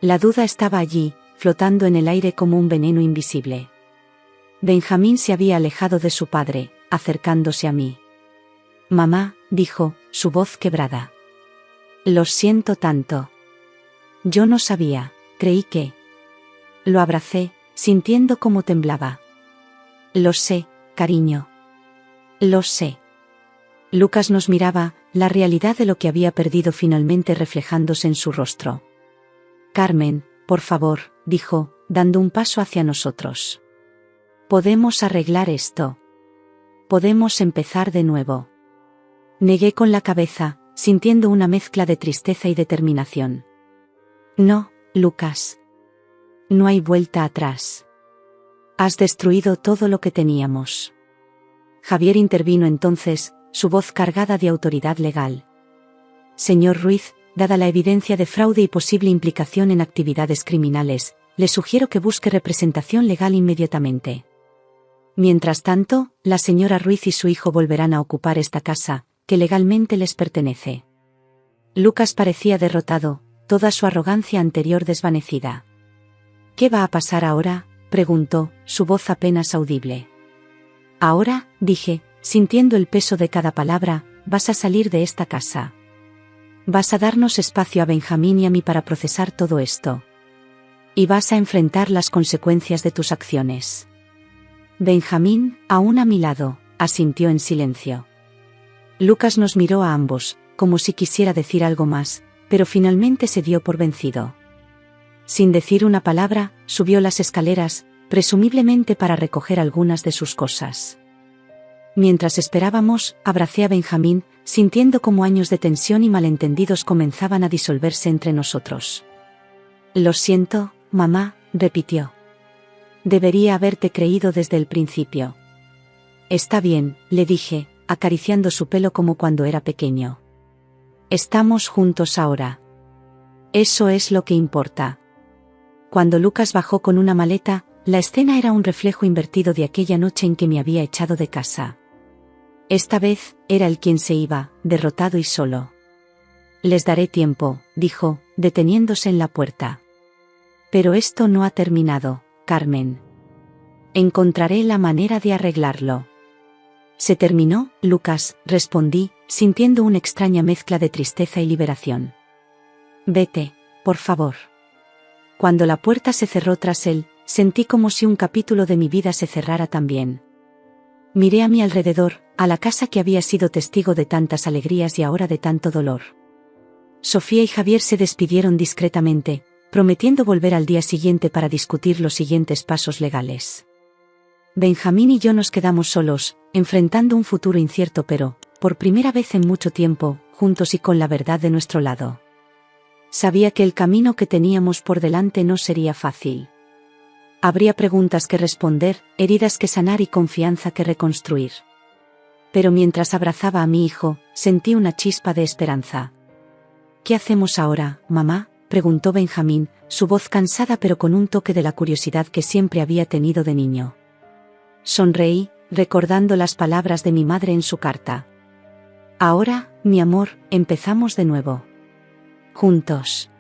La duda estaba allí, flotando en el aire como un veneno invisible. Benjamín se había alejado de su padre, acercándose a mí. Mamá, dijo, su voz quebrada. Lo siento tanto. Yo no sabía, creí que... Lo abracé, sintiendo cómo temblaba. Lo sé, cariño. Lo sé. Lucas nos miraba, la realidad de lo que había perdido finalmente reflejándose en su rostro. Carmen, por favor, dijo, dando un paso hacia nosotros. Podemos arreglar esto. Podemos empezar de nuevo. Negué con la cabeza, sintiendo una mezcla de tristeza y determinación. No, Lucas. No hay vuelta atrás. Has destruido todo lo que teníamos. Javier intervino entonces, su voz cargada de autoridad legal. Señor Ruiz, dada la evidencia de fraude y posible implicación en actividades criminales, le sugiero que busque representación legal inmediatamente. Mientras tanto, la señora Ruiz y su hijo volverán a ocupar esta casa, que legalmente les pertenece. Lucas parecía derrotado, toda su arrogancia anterior desvanecida. ¿Qué va a pasar ahora?, preguntó, su voz apenas audible. Ahora, dije, sintiendo el peso de cada palabra, vas a salir de esta casa. Vas a darnos espacio a Benjamín y a mí para procesar todo esto. Y vas a enfrentar las consecuencias de tus acciones. Benjamín, aún a mi lado, asintió en silencio. Lucas nos miró a ambos, como si quisiera decir algo más, pero finalmente se dio por vencido. Sin decir una palabra, subió las escaleras, presumiblemente para recoger algunas de sus cosas. Mientras esperábamos, abracé a Benjamín, sintiendo cómo años de tensión y malentendidos comenzaban a disolverse entre nosotros. Lo siento, mamá, repitió. Debería haberte creído desde el principio. Está bien, le dije, acariciando su pelo como cuando era pequeño. Estamos juntos ahora. Eso es lo que importa. Cuando Lucas bajó con una maleta, la escena era un reflejo invertido de aquella noche en que me había echado de casa. Esta vez, era él quien se iba, derrotado y solo. Les daré tiempo, dijo, deteniéndose en la puerta. Pero esto no ha terminado, Carmen. Encontraré la manera de arreglarlo. ¿Se terminó, Lucas?, respondí, sintiendo una extraña mezcla de tristeza y liberación. Vete, por favor. Cuando la puerta se cerró tras él, sentí como si un capítulo de mi vida se cerrara también. Miré a mi alrededor, a la casa que había sido testigo de tantas alegrías y ahora de tanto dolor. Sofía y Javier se despidieron discretamente, prometiendo volver al día siguiente para discutir los siguientes pasos legales. Benjamín y yo nos quedamos solos, enfrentando un futuro incierto pero, por primera vez en mucho tiempo, juntos y con la verdad de nuestro lado. Sabía que el camino que teníamos por delante no sería fácil. Habría preguntas que responder, heridas que sanar y confianza que reconstruir. Pero mientras abrazaba a mi hijo, sentí una chispa de esperanza. ¿Qué hacemos ahora, mamá?, preguntó Benjamín, su voz cansada pero con un toque de la curiosidad que siempre había tenido de niño. Sonreí, recordando las palabras de mi madre en su carta. Ahora, mi amor, empezamos de nuevo. Juntos.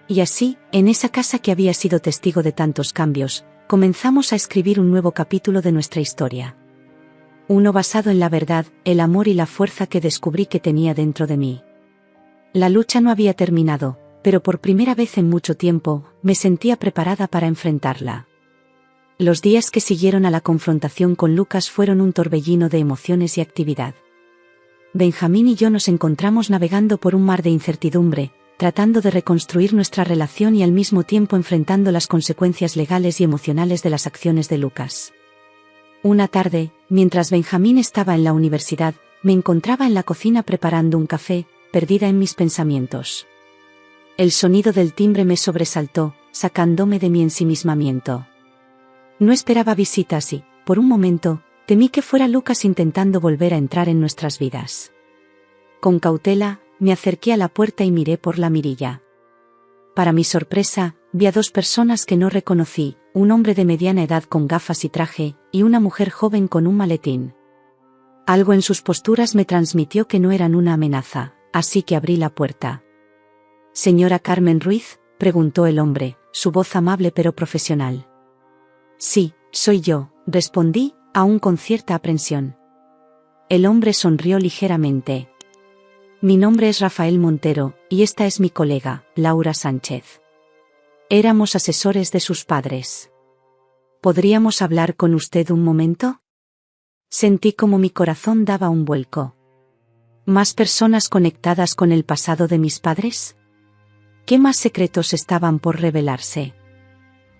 Y así, en esa casa que había sido testigo de tantos cambios, comenzamos a escribir un nuevo capítulo de nuestra historia. Uno basado en la verdad, el amor y la fuerza que descubrí que tenía dentro de mí. La lucha no había terminado, pero por primera vez en mucho tiempo, me sentía preparada para enfrentarla. Los días que siguieron a la confrontación con Lucas fueron un torbellino de emociones y actividad. Benjamín y yo nos encontramos navegando por un mar de incertidumbre, tratando de reconstruir nuestra relación y al mismo tiempo enfrentando las consecuencias legales y emocionales de las acciones de Lucas. Una tarde, mientras Benjamín estaba en la universidad, me encontraba en la cocina preparando un café, perdida en mis pensamientos. El sonido del timbre me sobresaltó, sacándome de mi ensimismamiento. No esperaba visitas y, por un momento, temí que fuera Lucas intentando volver a entrar en nuestras vidas. Con cautela, me acerqué a la puerta y miré por la mirilla. Para mi sorpresa, vi a dos personas que no reconocí, un hombre de mediana edad con gafas y traje, y una mujer joven con un maletín. Algo en sus posturas me transmitió que no eran una amenaza, así que abrí la puerta. «¿Señora Carmen Ruiz?», preguntó el hombre, su voz amable pero profesional. «Sí, soy yo», respondí, aún con cierta aprensión. El hombre sonrió ligeramente. «Mi nombre es Rafael Montero, y esta es mi colega, Laura Sánchez. Éramos asesores de sus padres. ¿Podríamos hablar con usted un momento?». Sentí como mi corazón daba un vuelco. ¿Más personas conectadas con el pasado de mis padres? ¿Qué más secretos estaban por revelarse?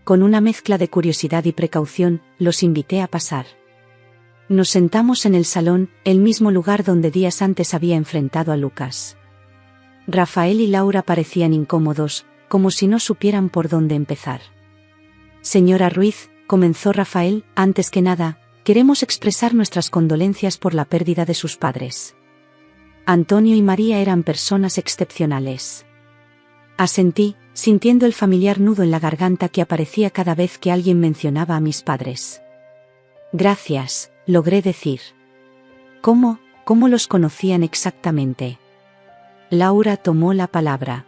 Con una mezcla de curiosidad y precaución, los invité a pasar. Nos sentamos en el salón, el mismo lugar donde días antes había enfrentado a Lucas. Rafael y Laura parecían incómodos, como si no supieran por dónde empezar. «Señora Ruiz», comenzó Rafael, «antes que nada, queremos expresar nuestras condolencias por la pérdida de sus padres. Antonio y María eran personas excepcionales». Asentí, sintiendo el familiar nudo en la garganta que aparecía cada vez que alguien mencionaba a mis padres. «Gracias», logré decir. «¿Cómo los conocían exactamente?». Laura tomó la palabra.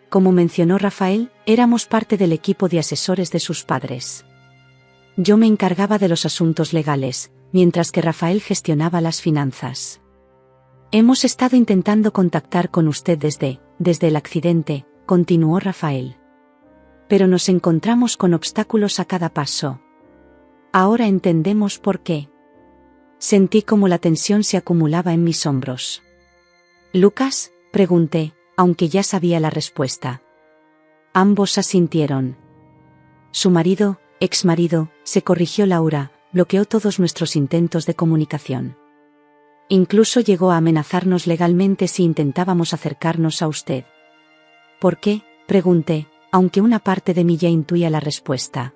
Como mencionó Rafael, éramos parte del equipo de asesores de sus padres. Yo me encargaba de los asuntos legales, mientras que Rafael gestionaba las finanzas. «Hemos estado intentando contactar con usted desde el accidente», continuó Rafael. «Pero nos encontramos con obstáculos a cada paso. Ahora entendemos por qué». Sentí como la tensión se acumulaba en mis hombros. «¿Lucas?», pregunté, aunque ya sabía la respuesta. Ambos asintieron. «Su marido, exmarido», se corrigió Laura, bloqueó todos nuestros intentos de comunicación. Incluso llegó a amenazarnos legalmente si intentábamos acercarnos a usted. «¿Por qué?», pregunté, aunque una parte de mí ya intuía la respuesta.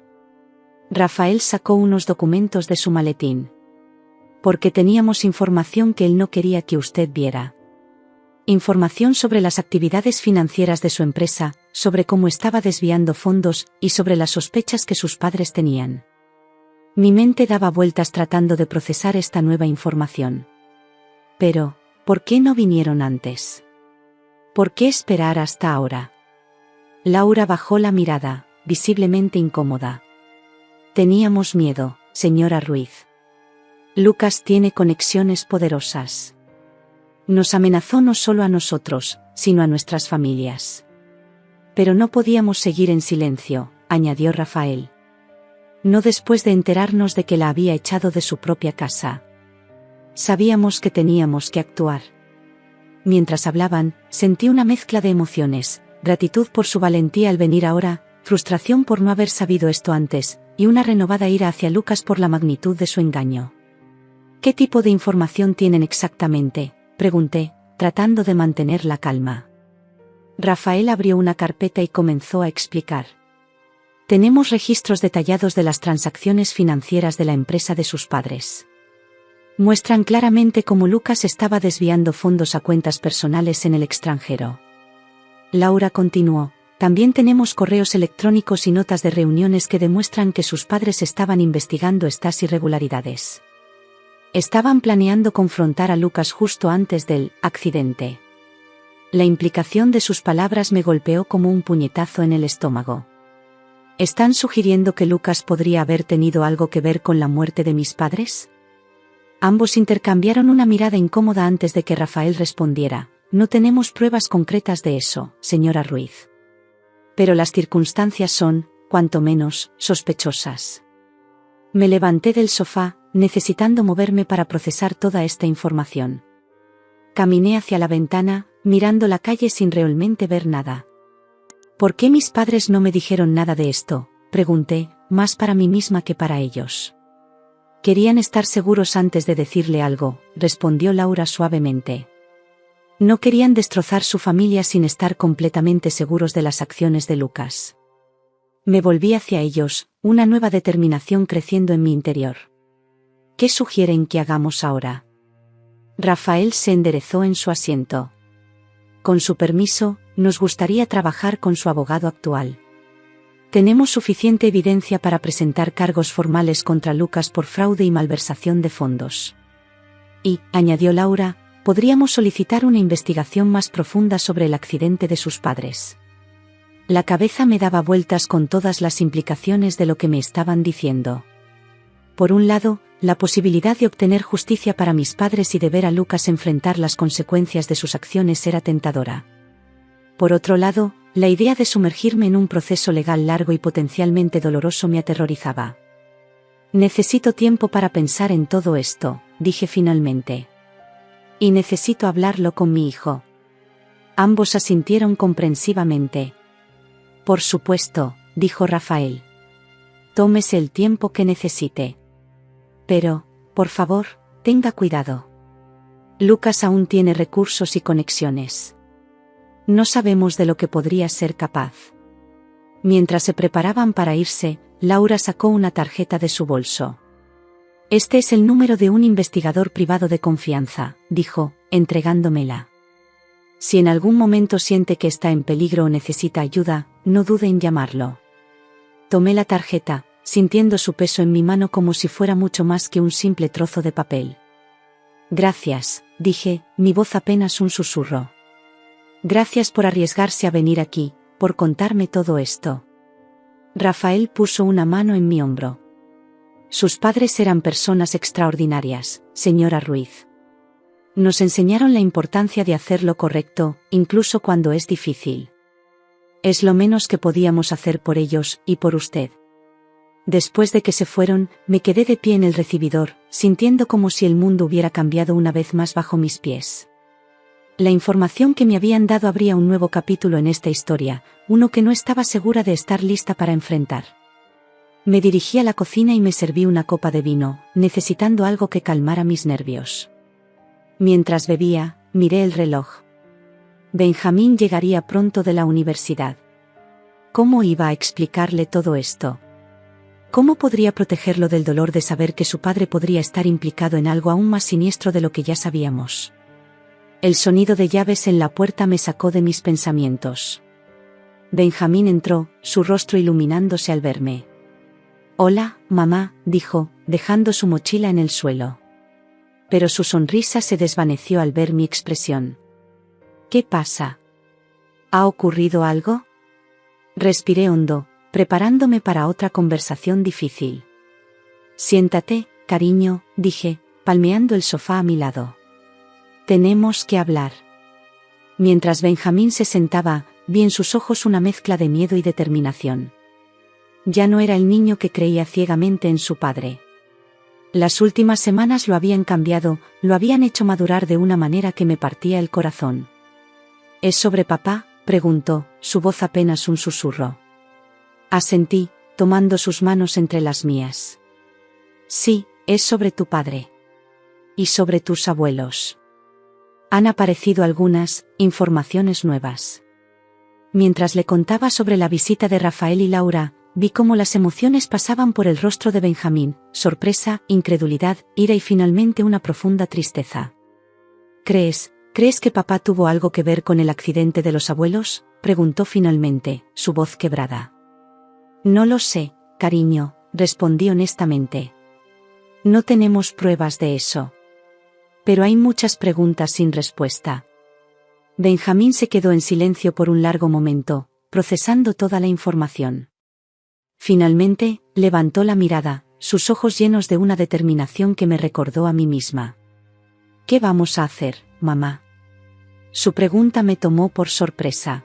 Rafael sacó unos documentos de su maletín. «Porque teníamos información que él no quería que usted viera. Información sobre las actividades financieras de su empresa, sobre cómo estaba desviando fondos, y sobre las sospechas que sus padres tenían». Mi mente daba vueltas tratando de procesar esta nueva información. Pero, ¿por qué no vinieron antes? ¿Por qué esperar hasta ahora? Laura bajó la mirada, visiblemente incómoda. «Teníamos miedo, señora Ruiz. Lucas tiene conexiones poderosas. Nos amenazó no solo a nosotros, sino a nuestras familias. Pero no podíamos seguir en silencio», añadió Rafael. «No después de enterarnos de que la había echado de su propia casa. Sabíamos que teníamos que actuar». Mientras hablaban, sentí una mezcla de emociones, gratitud por su valentía al venir ahora, frustración por no haber sabido esto antes, y una renovada ira hacia Lucas por la magnitud de su engaño. «¿Qué tipo de información tienen exactamente?», pregunté, tratando de mantener la calma. Rafael abrió una carpeta y comenzó a explicar. «Tenemos registros detallados de las transacciones financieras de la empresa de sus padres. Muestran claramente cómo Lucas estaba desviando fondos a cuentas personales en el extranjero». Laura continuó. «También tenemos correos electrónicos y notas de reuniones que demuestran que sus padres estaban investigando estas irregularidades. Estaban planeando confrontar a Lucas justo antes del accidente». La implicación de sus palabras me golpeó como un puñetazo en el estómago. ¿Están sugiriendo que Lucas podría haber tenido algo que ver con la muerte de mis padres? Ambos intercambiaron una mirada incómoda antes de que Rafael respondiera. No tenemos pruebas concretas de eso, señora Ruiz. Pero las circunstancias son, cuanto menos, sospechosas. Me levanté del sofá, necesitando moverme para procesar toda esta información. Caminé hacia la ventana, mirando la calle sin realmente ver nada. ¿Por qué mis padres no me dijeron nada de esto?, pregunté, más para mí misma que para ellos. Querían estar seguros antes de decirle algo, respondió Laura suavemente. No querían destrozar su familia sin estar completamente seguros de las acciones de Lucas. Me volví hacia ellos, una nueva determinación creciendo en mi interior. ¿Qué sugieren que hagamos ahora? Rafael se enderezó en su asiento. Con su permiso, nos gustaría trabajar con su abogado actual. Tenemos suficiente evidencia para presentar cargos formales contra Lucas por fraude y malversación de fondos. Y, añadió Laura, podríamos solicitar una investigación más profunda sobre el accidente de sus padres. La cabeza me daba vueltas con todas las implicaciones de lo que me estaban diciendo. Por un lado, la posibilidad de obtener justicia para mis padres y de ver a Lucas enfrentar las consecuencias de sus acciones era tentadora. Por otro lado, la idea de sumergirme en un proceso legal largo y potencialmente doloroso me aterrorizaba. Necesito tiempo para pensar en todo esto, dije finalmente. Y necesito hablarlo con mi hijo. Ambos asintieron comprensivamente. Por supuesto, dijo Rafael. Tómese el tiempo que necesite. Pero, por favor, tenga cuidado. Lucas aún tiene recursos y conexiones. No sabemos de lo que podría ser capaz. Mientras se preparaban para irse, Laura sacó una tarjeta de su bolso. Este es el número de un investigador privado de confianza, dijo, entregándomela. Si en algún momento siente que está en peligro o necesita ayuda, no dude en llamarlo. Tomé la tarjeta, sintiendo su peso en mi mano como si fuera mucho más que un simple trozo de papel. Gracias, dije, mi voz apenas un susurro. Gracias por arriesgarse a venir aquí, por contarme todo esto. Rafael puso una mano en mi hombro. Sus padres eran personas extraordinarias, señora Ruiz. Nos enseñaron la importancia de hacer lo correcto, incluso cuando es difícil. Es lo menos que podíamos hacer por ellos y por usted. Después de que se fueron, me quedé de pie en el recibidor, sintiendo como si el mundo hubiera cambiado una vez más bajo mis pies. La información que me habían dado abría un nuevo capítulo en esta historia, uno que no estaba segura de estar lista para enfrentar. Me dirigí a la cocina y me serví una copa de vino, necesitando algo que calmara mis nervios. Mientras bebía, miré el reloj. Benjamín llegaría pronto de la universidad. ¿Cómo iba a explicarle todo esto? ¿Cómo podría protegerlo del dolor de saber que su padre podría estar implicado en algo aún más siniestro de lo que ya sabíamos? El sonido de llaves en la puerta me sacó de mis pensamientos. Benjamín entró, su rostro iluminándose al verme. «Hola, mamá», dijo, dejando su mochila en el suelo. Pero su sonrisa se desvaneció al ver mi expresión. «¿Qué pasa? ¿Ha ocurrido algo?» Respiré hondo, preparándome para otra conversación difícil. «Siéntate, cariño», dije, palmeando el sofá a mi lado. «Tenemos que hablar». Mientras Benjamín se sentaba, vi en sus ojos una mezcla de miedo y determinación. Ya no era el niño que creía ciegamente en su padre. Las últimas semanas lo habían cambiado, lo habían hecho madurar de una manera que me partía el corazón. «¿Es sobre papá?», preguntó, su voz apenas un susurro. Asentí, tomando sus manos entre las mías. «Sí, es sobre tu padre. Y sobre tus abuelos. Han aparecido algunas informaciones nuevas». Mientras le contaba sobre la visita de Rafael y Laura, vi cómo las emociones pasaban por el rostro de Benjamín, sorpresa, incredulidad, ira y finalmente una profunda tristeza. ¿Crees que papá tuvo algo que ver con el accidente de los abuelos?, preguntó finalmente, su voz quebrada. «No lo sé, cariño», respondí honestamente. «No tenemos pruebas de eso. Pero hay muchas preguntas sin respuesta». Benjamín se quedó en silencio por un largo momento, procesando toda la información. Finalmente, levantó la mirada, sus ojos llenos de una determinación que me recordó a mí misma. ¿Qué vamos a hacer, mamá? Su pregunta me tomó por sorpresa.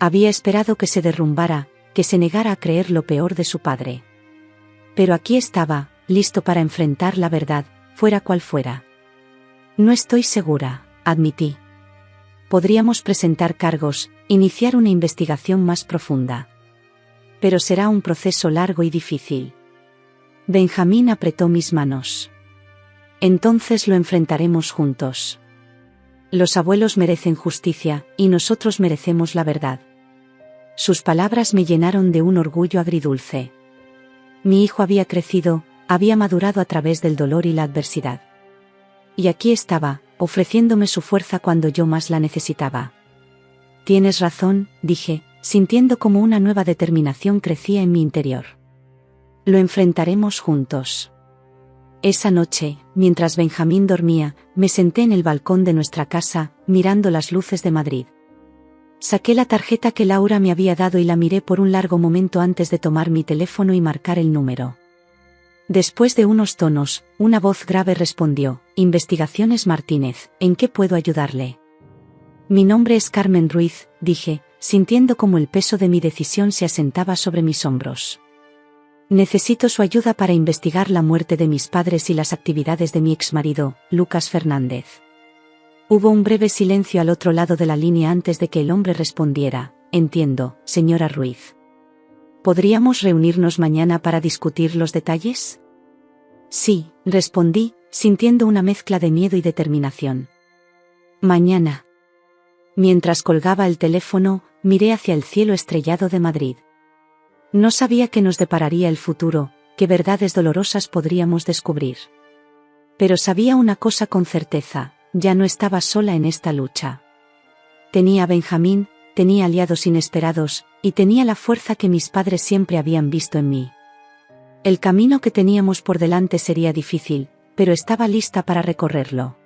Había esperado que se derrumbara, que se negara a creer lo peor de su padre. Pero aquí estaba, listo para enfrentar la verdad, fuera cual fuera. No estoy segura, admití. Podríamos presentar cargos, iniciar una investigación más profunda. Pero será un proceso largo y difícil. Benjamín apretó mis manos. Entonces lo enfrentaremos juntos. Los abuelos merecen justicia, y nosotros merecemos la verdad. Sus palabras me llenaron de un orgullo agridulce. Mi hijo había crecido, había madurado a través del dolor y la adversidad. Y aquí estaba, ofreciéndome su fuerza cuando yo más la necesitaba. Tienes razón, dije, sintiendo como una nueva determinación crecía en mi interior. Lo enfrentaremos juntos. Esa noche, mientras Benjamín dormía, me senté en el balcón de nuestra casa, mirando las luces de Madrid. Saqué la tarjeta que Laura me había dado y la miré por un largo momento antes de tomar mi teléfono y marcar el número. Después de unos tonos, una voz grave respondió: Investigaciones Martínez, ¿en qué puedo ayudarle? Mi nombre es Carmen Ruiz, dije, sintiendo como el peso de mi decisión se asentaba sobre mis hombros. Necesito su ayuda para investigar la muerte de mis padres y las actividades de mi exmarido, Lucas Fernández. Hubo un breve silencio al otro lado de la línea antes de que el hombre respondiera: Entiendo, señora Ruiz. ¿Podríamos reunirnos mañana para discutir los detalles? Sí, respondí, sintiendo una mezcla de miedo y determinación. Mañana. Mientras colgaba el teléfono, miré hacia el cielo estrellado de Madrid. No sabía qué nos depararía el futuro, qué verdades dolorosas podríamos descubrir. Pero sabía una cosa con certeza: ya no estaba sola en esta lucha. Tenía a Benjamín, tenía aliados inesperados, y tenía la fuerza que mis padres siempre habían visto en mí. El camino que teníamos por delante sería difícil, pero estaba lista para recorrerlo.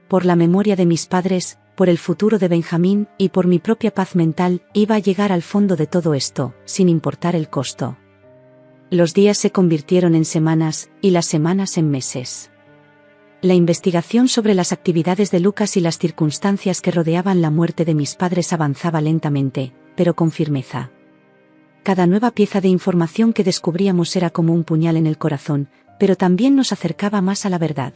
Por la memoria de mis padres, por el futuro de Benjamín, y por mi propia paz mental, iba a llegar al fondo de todo esto, sin importar el costo. Los días se convirtieron en semanas, y las semanas en meses. La investigación sobre las actividades de Lucas y las circunstancias que rodeaban la muerte de mis padres avanzaba lentamente, pero con firmeza. Cada nueva pieza de información que descubríamos era como un puñal en el corazón, pero también nos acercaba más a la verdad.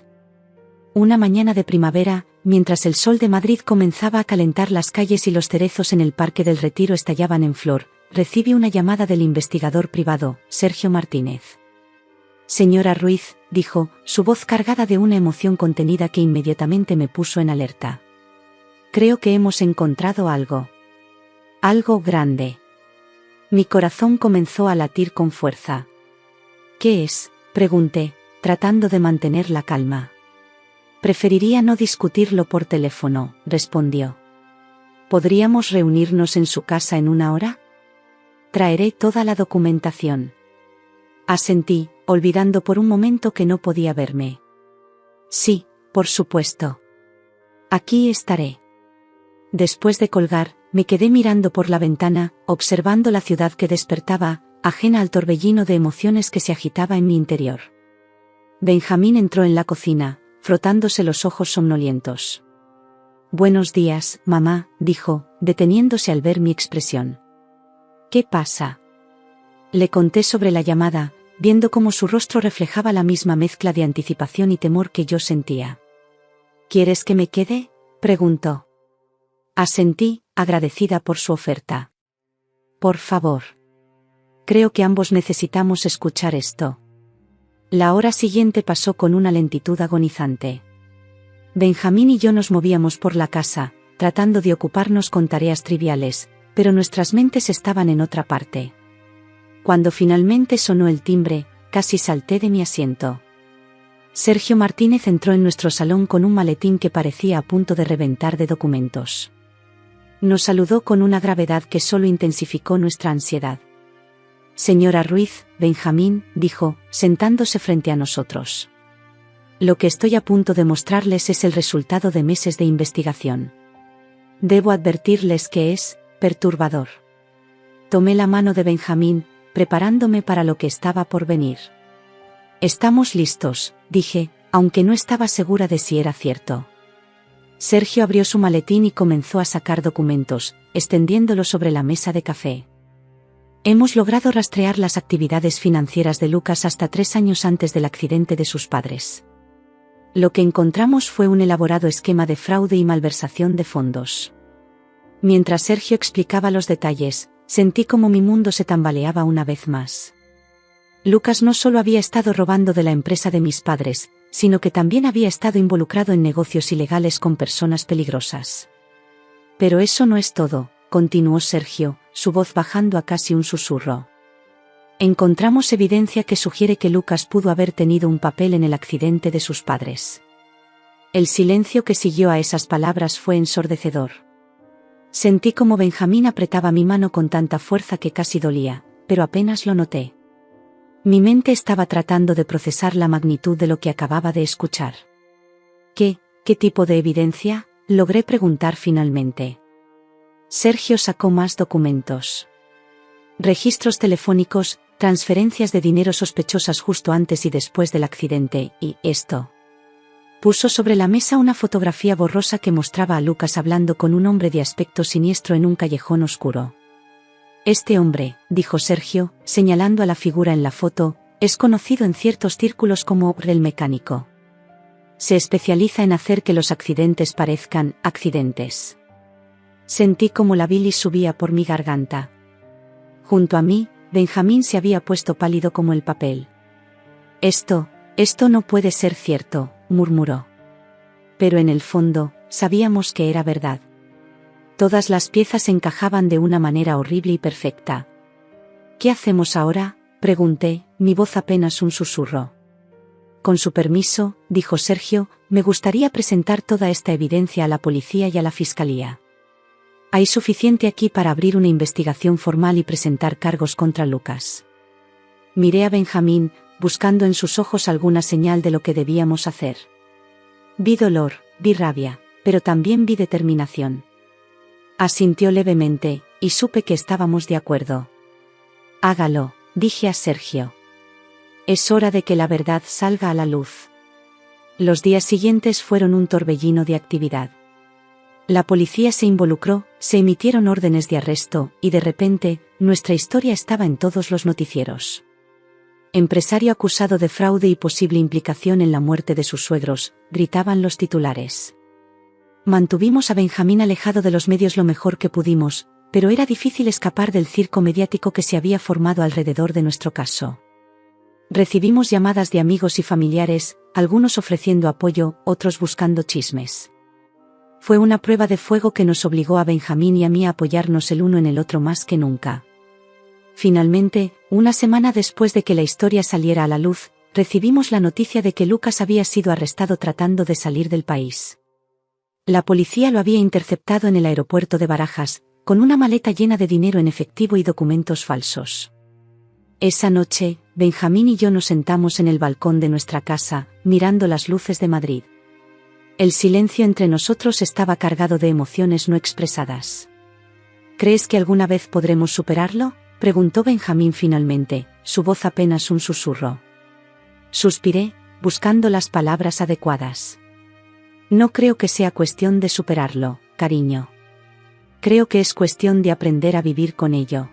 Una mañana de primavera, mientras el sol de Madrid comenzaba a calentar las calles y los cerezos en el Parque del Retiro estallaban en flor, recibí una llamada del investigador privado, Sergio Martínez. Señora Ruiz, dijo, su voz cargada de una emoción contenida que inmediatamente me puso en alerta. Creo que hemos encontrado algo. Algo grande. Mi corazón comenzó a latir con fuerza. ¿Qué es?, pregunté, tratando de mantener la calma. Preferiría no discutirlo por teléfono, respondió. ¿Podríamos reunirnos en su casa en una hora? Traeré toda la documentación. Asentí, olvidando por un momento que no podía verme. Sí, por supuesto. Aquí estaré. Después de colgar, me quedé mirando por la ventana, observando la ciudad que despertaba, ajena al torbellino de emociones que se agitaba en mi interior. Benjamín entró en la cocina, frotándose los ojos somnolientos. Buenos días, mamá, dijo, deteniéndose al ver mi expresión. ¿Qué pasa? Le conté sobre la llamada, viendo cómo su rostro reflejaba la misma mezcla de anticipación y temor que yo sentía. ¿Quieres que me quede?, preguntó. Asentí, agradecida por su oferta. Por favor. Creo que ambos necesitamos escuchar esto. La hora siguiente pasó con una lentitud agonizante. Benjamín y yo nos movíamos por la casa, tratando de ocuparnos con tareas triviales, pero nuestras mentes estaban en otra parte. Cuando finalmente sonó el timbre, casi salté de mi asiento. Sergio Martínez entró en nuestro salón con un maletín que parecía a punto de reventar de documentos. Nos saludó con una gravedad que solo intensificó nuestra ansiedad. Señora Ruiz, Benjamín, dijo, sentándose frente a nosotros. Lo que estoy a punto de mostrarles es el resultado de meses de investigación. Debo advertirles que es perturbador. Tomé la mano de Benjamín, preparándome para lo que estaba por venir. «Estamos listos», dije, aunque no estaba segura de si era cierto. Sergio abrió su maletín y comenzó a sacar documentos, extendiéndolos sobre la mesa de café. Hemos logrado rastrear las actividades financieras de Lucas hasta 3 años antes del accidente de sus padres. Lo que encontramos fue un elaborado esquema de fraude y malversación de fondos. Mientras Sergio explicaba los detalles, sentí como mi mundo se tambaleaba una vez más. Lucas no solo había estado robando de la empresa de mis padres, sino que también había estado involucrado en negocios ilegales con personas peligrosas. Pero eso no es todo, continuó Sergio, su voz bajando a casi un susurro. Encontramos evidencia que sugiere que Lucas pudo haber tenido un papel en el accidente de sus padres. El silencio que siguió a esas palabras fue ensordecedor. Sentí como Benjamín apretaba mi mano con tanta fuerza que casi dolía, pero apenas lo noté. Mi mente estaba tratando de procesar la magnitud de lo que acababa de escuchar. ¿Qué tipo de evidencia?, logré preguntar finalmente. Sergio sacó más documentos. Registros telefónicos, transferencias de dinero sospechosas justo antes y después del accidente, y esto. Puso sobre la mesa una fotografía borrosa que mostraba a Lucas hablando con un hombre de aspecto siniestro en un callejón oscuro. Este hombre, dijo Sergio, señalando a la figura en la foto, es conocido en ciertos círculos como el mecánico. Se especializa en hacer que los accidentes parezcan accidentes. Sentí como la bilis subía por mi garganta. Junto a mí, Benjamín se había puesto pálido como el papel. Esto no puede ser cierto, murmuró. Pero en el fondo, sabíamos que era verdad. Todas las piezas encajaban de una manera horrible y perfecta. ¿Qué hacemos ahora?, pregunté, mi voz apenas un susurro. Con su permiso, dijo Sergio, me gustaría presentar toda esta evidencia a la policía y a la fiscalía. Hay suficiente aquí para abrir una investigación formal y presentar cargos contra Lucas. Miré a Benjamín, buscando en sus ojos alguna señal de lo que debíamos hacer. Vi dolor, vi rabia, pero también vi determinación. Asintió levemente, y supe que estábamos de acuerdo. Hágalo, dije a Sergio. Es hora de que la verdad salga a la luz. Los días siguientes fueron un torbellino de actividad. La policía se involucró, se emitieron órdenes de arresto, y de repente, nuestra historia estaba en todos los noticieros. Empresario acusado de fraude y posible implicación en la muerte de sus suegros, gritaban los titulares. Mantuvimos a Benjamín alejado de los medios lo mejor que pudimos, pero era difícil escapar del circo mediático que se había formado alrededor de nuestro caso. Recibimos llamadas de amigos y familiares, algunos ofreciendo apoyo, otros buscando chismes. Fue una prueba de fuego que nos obligó a Benjamín y a mí a apoyarnos el uno en el otro más que nunca. Finalmente, una semana después de que la historia saliera a la luz, recibimos la noticia de que Lucas había sido arrestado tratando de salir del país. La policía lo había interceptado en el aeropuerto de Barajas, con una maleta llena de dinero en efectivo y documentos falsos. Esa noche, Benjamín y yo nos sentamos en el balcón de nuestra casa, mirando las luces de Madrid. El silencio entre nosotros estaba cargado de emociones no expresadas. ¿Crees que alguna vez podremos superarlo?, preguntó Benjamín finalmente, su voz apenas un susurro. Suspiré, buscando las palabras adecuadas. No creo que sea cuestión de superarlo, cariño. Creo que es cuestión de aprender a vivir con ello.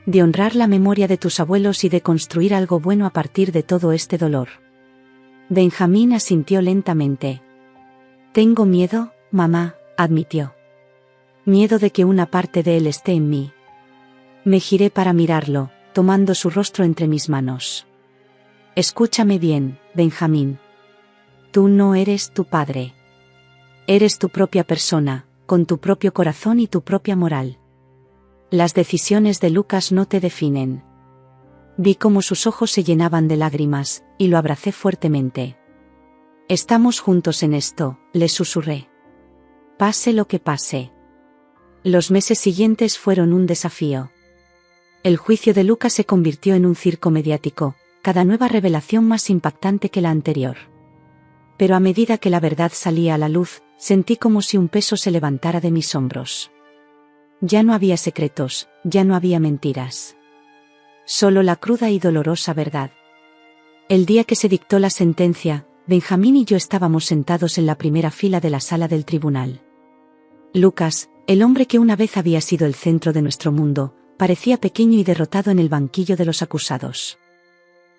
De honrar la memoria de tus abuelos y de construir algo bueno a partir de todo este dolor. Benjamín asintió lentamente. Tengo miedo, mamá, admitió. Miedo de que una parte de él esté en mí. Me giré para mirarlo, tomando su rostro entre mis manos. Escúchame bien, Benjamín. Tú no eres tu padre. Eres tu propia persona, con tu propio corazón y tu propia moral. Las decisiones de Lucas no te definen. Vi cómo sus ojos se llenaban de lágrimas, y lo abracé fuertemente. Estamos juntos en esto, le susurré. Pase lo que pase. Los meses siguientes fueron un desafío. El juicio de Lucas se convirtió en un circo mediático, cada nueva revelación más impactante que la anterior. Pero a medida que la verdad salía a la luz, sentí como si un peso se levantara de mis hombros. Ya no había secretos, ya no había mentiras. solo la cruda y dolorosa verdad. El día que se dictó la sentencia, Benjamín y yo estábamos sentados en la primera fila de la sala del tribunal. Lucas, el hombre que una vez había sido el centro de nuestro mundo, parecía pequeño y derrotado en el banquillo de los acusados.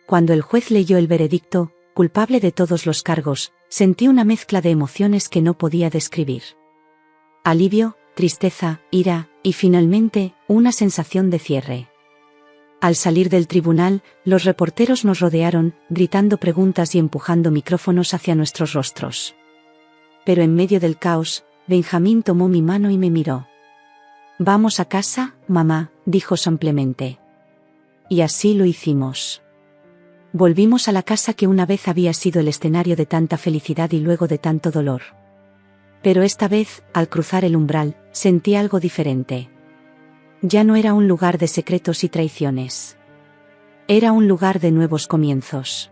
Cuando el juez leyó el veredicto, culpable de todos los cargos, sentí una mezcla de emociones que no podía describir. Alivio, tristeza, ira, y finalmente, una sensación de cierre. Al salir del tribunal, los reporteros nos rodearon, gritando preguntas y empujando micrófonos hacia nuestros rostros. Pero en medio del caos, Benjamín tomó mi mano y me miró. «Vamos a casa, mamá», dijo simplemente. Y así lo hicimos. Volvimos a la casa que una vez había sido el escenario de tanta felicidad y luego de tanto dolor. Pero esta vez, al cruzar el umbral, sentí algo diferente. Ya no era un lugar de secretos y traiciones. Era un lugar de nuevos comienzos.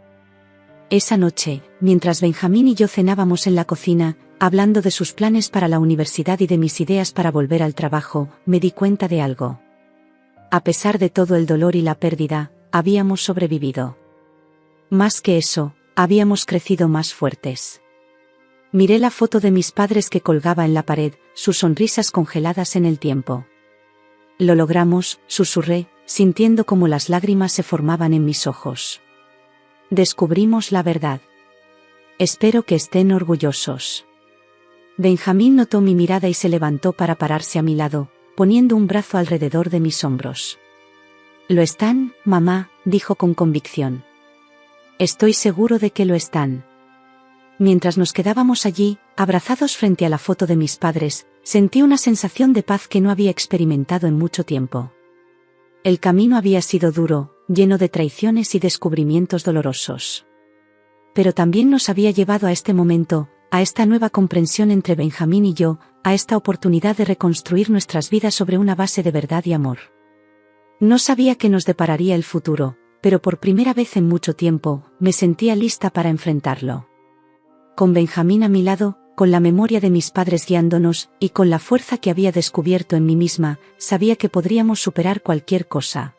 Esa noche, mientras Benjamín y yo cenábamos en la cocina, hablando de sus planes para la universidad y de mis ideas para volver al trabajo, me di cuenta de algo. A pesar de todo el dolor y la pérdida, habíamos sobrevivido. Más que eso, habíamos crecido más fuertes. Miré la foto de mis padres que colgaba en la pared, sus sonrisas congeladas en el tiempo. «Lo logramos», susurré, sintiendo como las lágrimas se formaban en mis ojos. «Descubrimos la verdad. Espero que estén orgullosos». Benjamín notó mi mirada y se levantó para pararse a mi lado, poniendo un brazo alrededor de mis hombros. «Lo están, mamá», dijo con convicción. «Estoy seguro de que lo están». Mientras nos quedábamos allí, abrazados frente a la foto de mis padres, sentí una sensación de paz que no había experimentado en mucho tiempo. El camino había sido duro, lleno de traiciones y descubrimientos dolorosos. Pero también nos había llevado a este momento, a esta nueva comprensión entre Benjamín y yo, a esta oportunidad de reconstruir nuestras vidas sobre una base de verdad y amor. No sabía qué nos depararía el futuro, pero por primera vez en mucho tiempo, me sentía lista para enfrentarlo. Con Benjamín a mi lado, con la memoria de mis padres guiándonos, y con la fuerza que había descubierto en mí misma, sabía que podríamos superar cualquier cosa.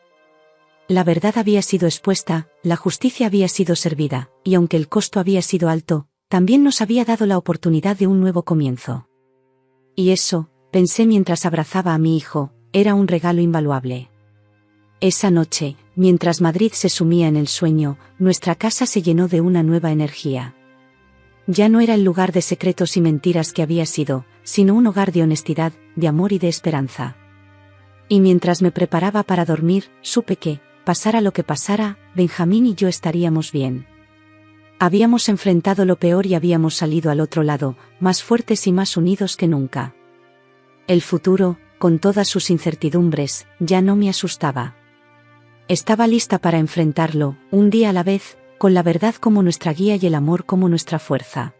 La verdad había sido expuesta, la justicia había sido servida, y aunque el costo había sido alto, también nos había dado la oportunidad de un nuevo comienzo. Y eso, pensé mientras abrazaba a mi hijo, era un regalo invaluable. Esa noche, mientras Madrid se sumía en el sueño, nuestra casa se llenó de una nueva energía. Ya no era el lugar de secretos y mentiras que había sido, sino un hogar de honestidad, de amor y de esperanza. Y mientras me preparaba para dormir, supe que, pasara lo que pasara, Benjamín y yo estaríamos bien. Habíamos enfrentado lo peor y habíamos salido al otro lado, más fuertes y más unidos que nunca. El futuro, con todas sus incertidumbres, ya no me asustaba. Estaba lista para enfrentarlo, un día a la vez, con la verdad como nuestra guía y el amor como nuestra fuerza.